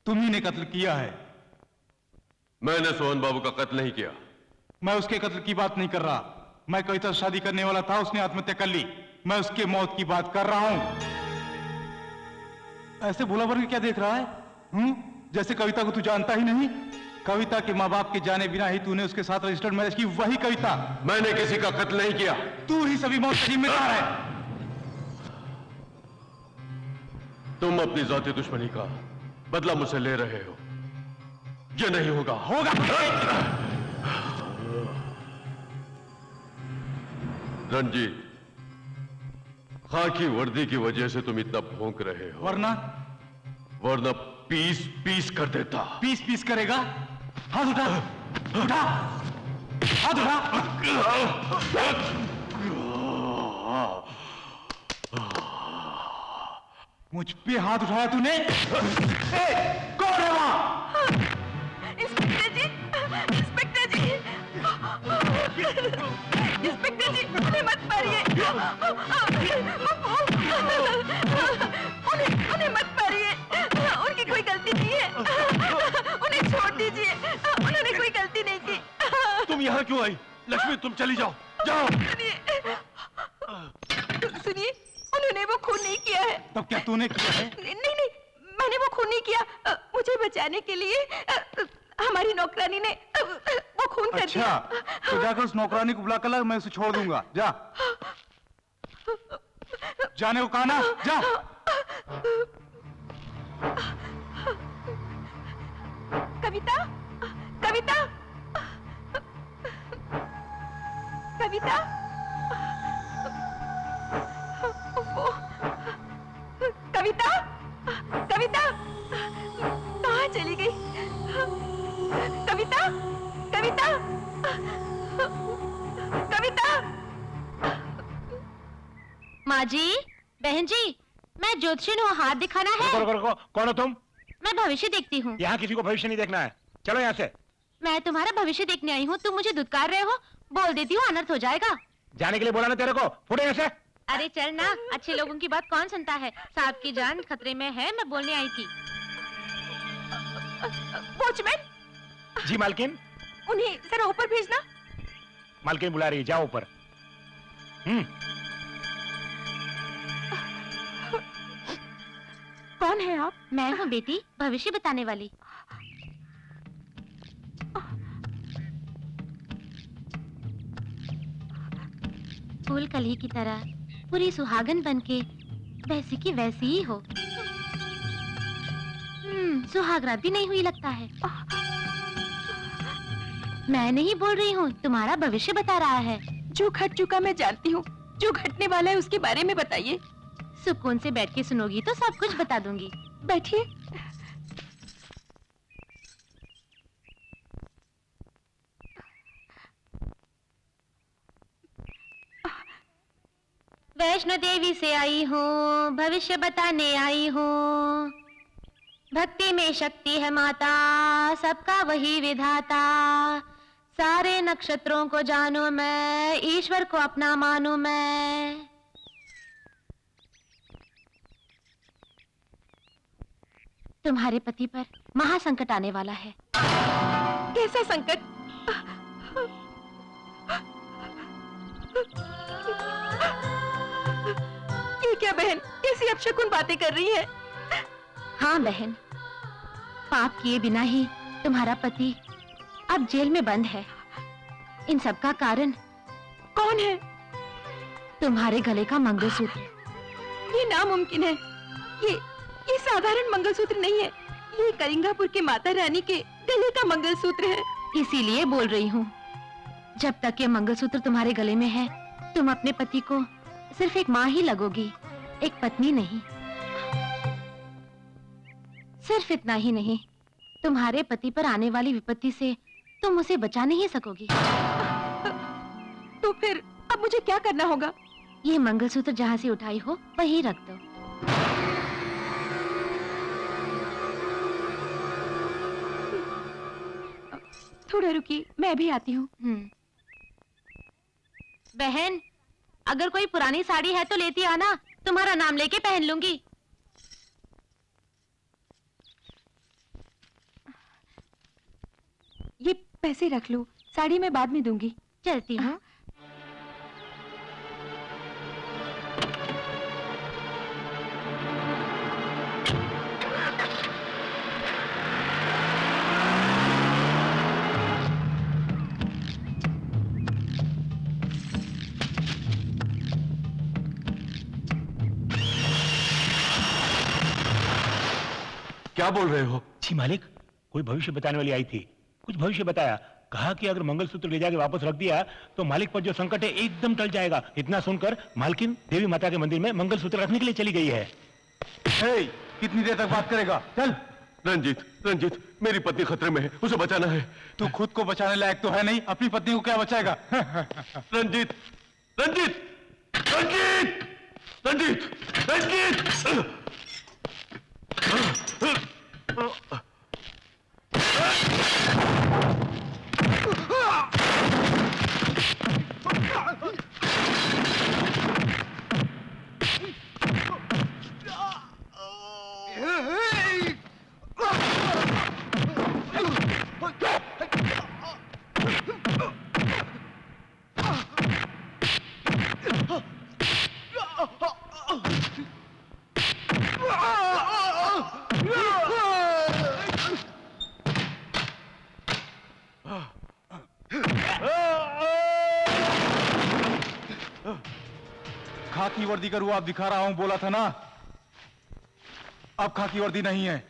तुम ही ने कत्ल किया है। मैंने सोहन बाबू का कत्ल नहीं किया। मैं उसके कत्ल की बात नहीं कर रहा। मैं कविता से शादी करने वाला था, उसने आत्महत्या कर ली। मैं उसके मौत की बात कर रहा हूं। ऐसे भूला भर के क्या देख रहा है? जैसे कविता को तू जानता ही नहीं। कविता के माँ बाप के जाने बिना ही तूने उसके साथ रजिस्टर्ड मैरिज की। वही कविता। मैंने किसी का कत्ल नहीं किया। तू ही सभी मौत का जिम्मेदार है। तुम अपनी जाती दुश्मनी का बदला मुझसे ले रहे हो। ये नहीं होगा। होगा। रंजीत, खाकी वर्दी की वजह से तुम इतना भौंक रहे हो। वरना पीस पीस कर देता। पीस पीस करेगा? हाथ उठा, उठा, हाथ उठा। मुझ पे हाथ उठाया तूने? कौन है वहां? इंस्पेक्टर जी, इंस्पेक्टर जी। इंस्पेक्टर जी, उन्हें मत मारिए। उन्हें मत मारिए। उनकी कोई गलती नहीं है। उन्हें छोड़ दीजिए। उन्होंने कोई गलती नहीं की। तुम यहाँ क्यों आई? लक्ष्मी, तुम चली जाओ, जाओ। सुनिए, उन्होंने वो खून नहीं किया है। तब क्या तूने किया है? नहीं, मैंने वो खून नहीं किया। मुझे बचाने के लिए हमारी नौकरानी ने वो खून कर दिया। अच्छा, तो जाकर उस नौकरानी को बुला कर ला, मैं उसे छोड़ दूंगा। जा, जाने को कहा ना, जा। कविता, कविता, कविता, कविता, कविता, कहाँ चली गई? कविता, कविता, कविता। माँ जी, बहन जी, मैं ज्योतिषी हूँ, हाथ दिखाना है। रुको, कौन हो तुम? मैं भविष्य देखती हूँ। यहाँ किसी को भविष्य नहीं देखना है, चलो यहाँ से। मैं तुम्हारा भविष्य देखने आई हूँ, तुम मुझे धुतकार रहे हो। बोल देती हूँ, अनर्थ हो जाएगा। जाने के लिए बोला ना तेरे को, फुटे यहाँ से। अरे चल ना, अच्छे लोगों की बात कौन सुनता है। साहब की जान खतरे में है, मैं बोलने आई थी। वॉचमैन। जी मालकिन। उन्हें जरा ऊपर भेजना। मालकिन बुला रही है, जाओ ऊपर। कौन है आप? मैं हूँ बेटी, भविष्य बताने वाली। फूल कली की तरह पूरी सुहागन बनके वैसी की वैसी ही हो। सुहागरात भी नहीं हुई लगता है। मैं नहीं बोल रही हूँ, तुम्हारा भविष्य बता रहा है। जो घट चुका मैं जानती हूँ, जो घटने वाला है उसके बारे में बताइए। सुकून से बैठ के सुनोगी तो सब कुछ बता दूंगी। बैठिए। वैष्णो देवी से आई हूँ, भविष्य बताने आई हूँ। भक्ति में शक्ति है माता, सबका वही विधाता। सारे नक्षत्रों को जानू मैं, ईश्वर को अपना मानू मैं। तुम्हारे पति पर महासंकट आने वाला है। कैसा संकट? ये क्या बहन, कैसी अपशकुन बातें कर रही है? हाँ बहन, पाप किए बिना ही तुम्हारा पति अब जेल में बंद है। इन सब का कारण कौन है? तुम्हारे गले का मंगलसूत्र। ये नामुमकिन है। ये साधारण मंगलसूत्र नहीं है। ये कलिंगापुर के माता रानी के गले का मंगलसूत्र है। इसीलिए बोल रही हूँ, जब तक ये मंगलसूत्र तुम्हारे गले में है, तुम अपने पति को सिर्फ एक माँ ही लगोगी, एक पत्नी नहीं। सिर्फ इतना ही नहीं, तुम्हारे पति पर आने वाली विपत्ति से तुम उसे बचा नहीं सकोगी। तो फिर अब मुझे क्या करना होगा? ये मंगलसूत्र जहाँ से उठाई हो वहीं रख दो। थोड़ा रुकिए, मैं भी आती हूँ। बहन, अगर कोई पुरानी साड़ी है तो लेती आना, तुम्हारा नाम लेके पहन लूंगी। ये पैसे रख लो, साड़ी मैं बाद में दूंगी। चलती हूँ। क्या बोल रहे हो? जी मालिक, कोई भविष्य बताने वाली आई थी, कुछ भविष्य बताया। कहा कि अगर मंगलसूत्र ले जाके वापस रख दिया तो मालिक पर जो संकट है एकदम टल जाएगा। इतना सुनकर मालकिन देवी माता के मंदिर में मंगलसूत्र रखने के लिए चली गई है। हे, कितनी देर तक बात करेगा? चल। रंजीत, मेरी पत्नी खतरे में है, उसे बचाना है। तू खुद को बचाने लायक तो है नहीं, अपनी पत्नी को क्या बचाएगा? रंजीत! खाकी वर्दी का रूप दिखा रहा हूं, बोला था ना। अब खाकी वर्दी नहीं है।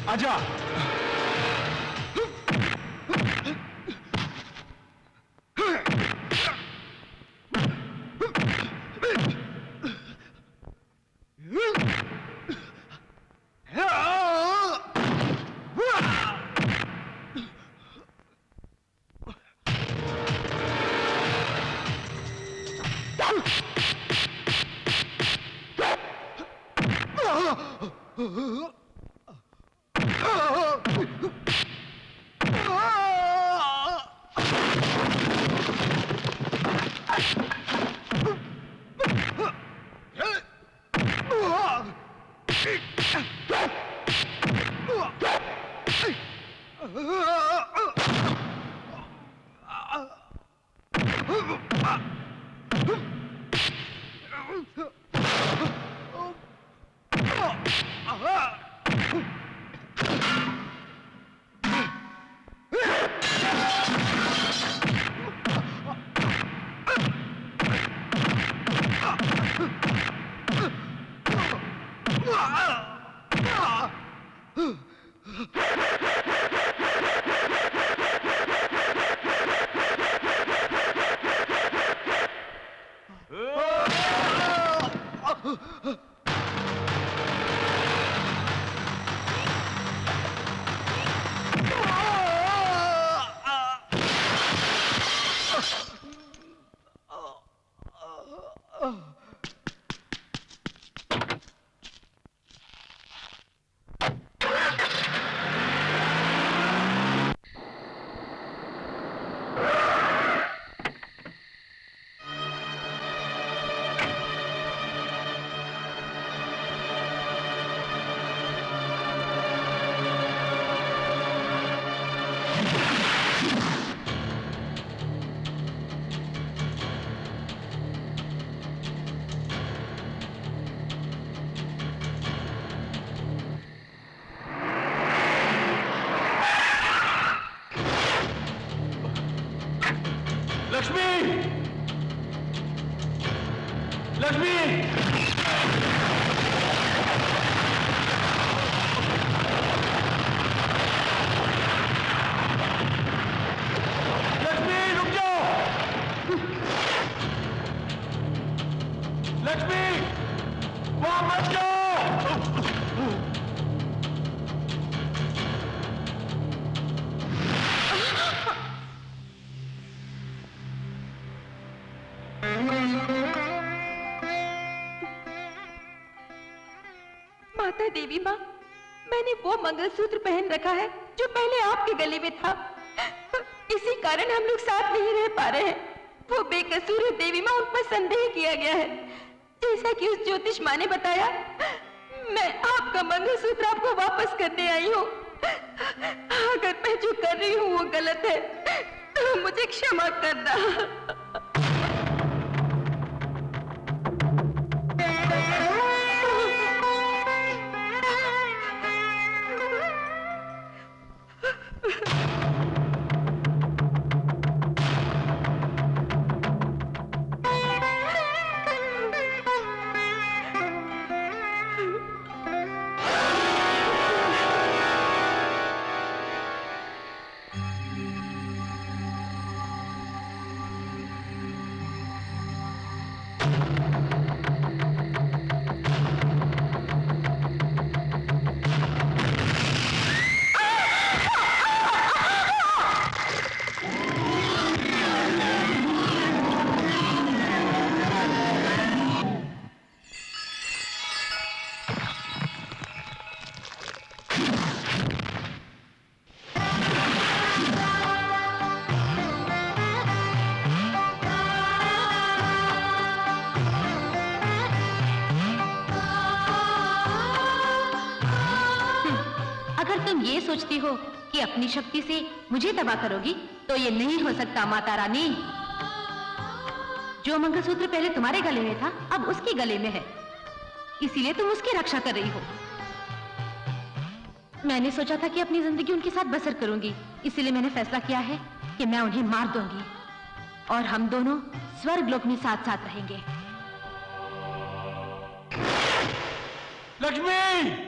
आजा। माता देवी माँ, मैंने वो मंगलसूत्र पहन रखा है जो पहले आपके गले में था। इसी कारण हम लोग साथ नहीं रह पा रहे हैं। वो बेकसूर है देवी माँ, उन पर संदेह किया गया है। जैसा कि उस ज्योतिष माँ ने बताया, मैं आपका मंगलसूत्र आपको वापस करने आई हूँ। अगर मैं जो कर रही हूँ वो गलत है तो मुझे क्षमा करना। तुम ये सोचती हो कि अपनी शक्ति से मुझे तबाह करोगी, तो ये नहीं हो सकता माता रानी। जो मंगलसूत्र पहले तुम्हारे गले में था, अब उसके गले में है, इसीलिए तुम उसकी रक्षा कर रही हो। मैंने सोचा था कि अपनी जिंदगी उनके साथ बसर करूंगी, इसीलिए मैंने फैसला किया है कि मैं उन्हें मार दूंगी और हम दोनों स्वर्ग लोक में साथ साथ रहेंगे। लक्ष्मी!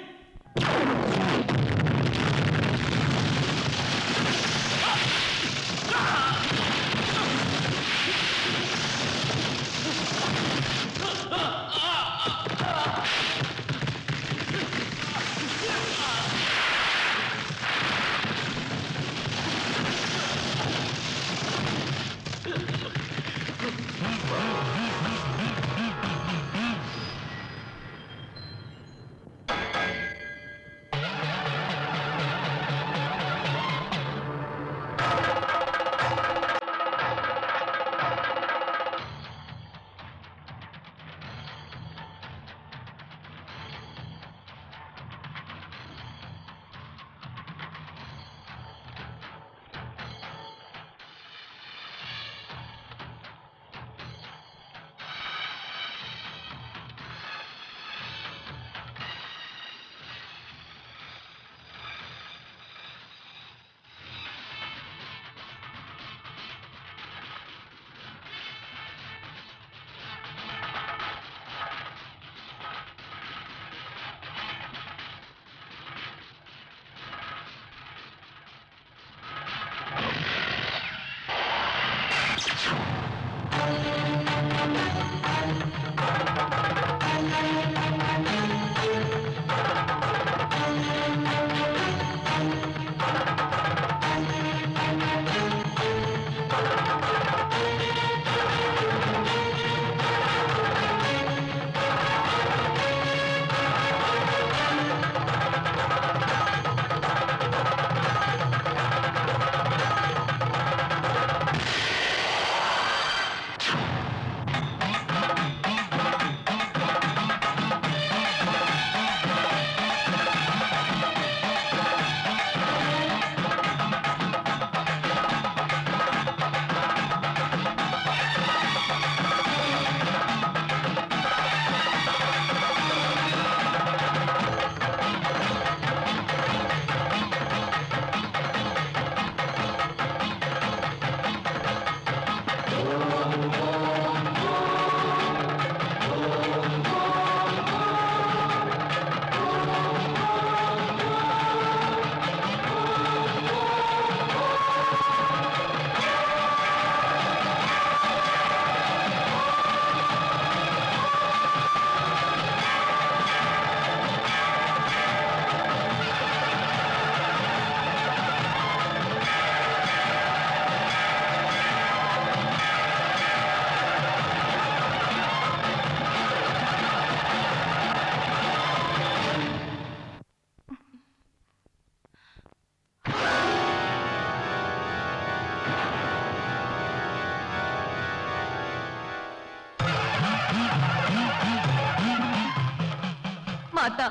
माता,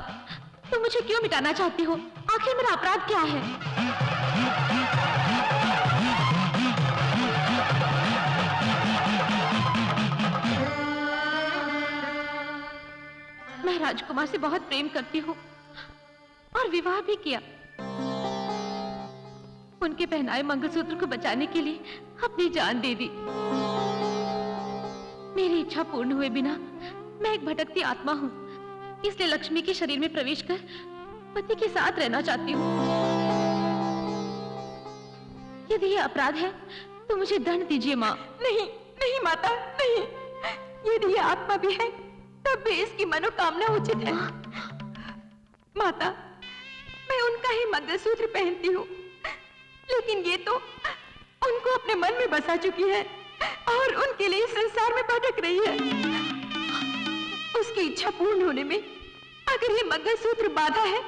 तुम मुझे क्यों मिटाना चाहती हो? आखिर मेरा अपराध क्या है? मैं राजकुमार से बहुत प्रेम करती हूँ और विवाह भी किया। उनके पहनाए मंगलसूत्र को बचाने के लिए अपनी जान दे दी। मेरी इच्छा पूर्ण हुए बिना मैं एक भटकती आत्मा हूँ, इसलिए लक्ष्मी के शरीर में प्रवेश कर पति के साथ रहना चाहती हूँ। यदि ये अपराध है तो मुझे दंड दीजिए माँ। नहीं, नहीं माता, नहीं। यदि ये आत्मा भी है तब भी इसकी मनोकामना उचित है। माता, मैं उनका ही मंगलसूत्र पहनती हूँ, लेकिन ये तो उनको अपने मन में बसा चुकी है और उनके लिए संसार में भटक रही है। उसकी इच्छा पूर्ण होने में अगर ये मंगलसूत्र बाधा है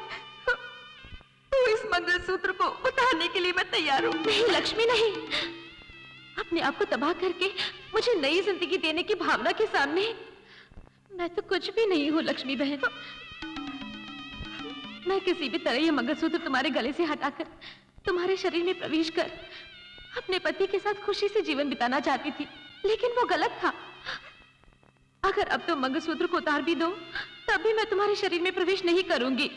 तो इस मंगलसूत्र को उतारने के लिए मैं तैयार हूँ। नहीं लक्ष्मी, नहीं। अपने आप को तबाह करके मुझे नई जिंदगी देने की भावना के सामने मैं तो कुछ भी नहीं हूँ लक्ष्मी बहन। मैं किसी भी तरह ये मंगलसूत्र तुम्हारे गले से हटाकर तुम्हारे शरीर में प्रवेश कर अपने पति के साथ खुशी से जीवन बिताना चाहती थी, लेकिन वो गलत था। अगर अब तुम मंगलसूत्र को उतार भी दो तब भी मैं तुम्हारे शरीर में प्रवेश नहीं करूंगी,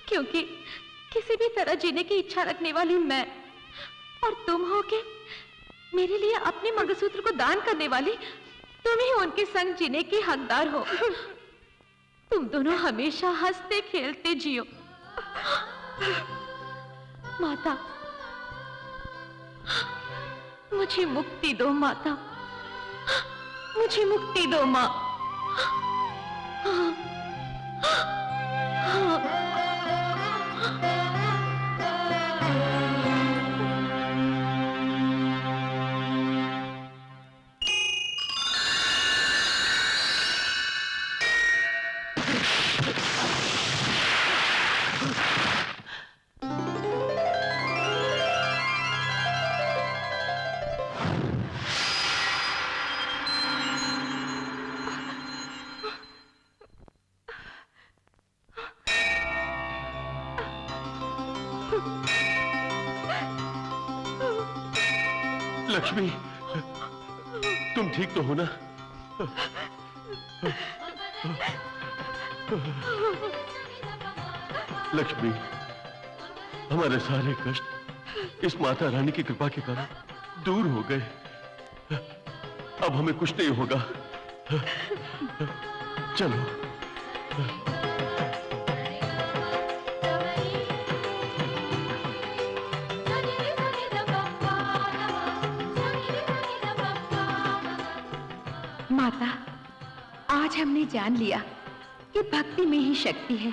क्योंकि किसी भी तरह जीने की इच्छा रखने वाली मैं और तुम हो के मेरे लिए अपने मंगलसूत्र को दान करने वाली तुम ही उनके संग जीने की हकदार हो। तुम दोनों हमेशा हंसते खेलते जियो। माता, मुझे मुक्ति दो माता, मुझे मुक्ति दो माँ। लक्ष्मी, तुम ठीक तो हो ना? लक्ष्मी, हमारे सारे कष्ट इस माता रानी की कृपा के कारण दूर हो गए। अब हमें कुछ नहीं होगा। चलो। माता, आज हमने जान लिया कि भक्ति में ही शक्ति है।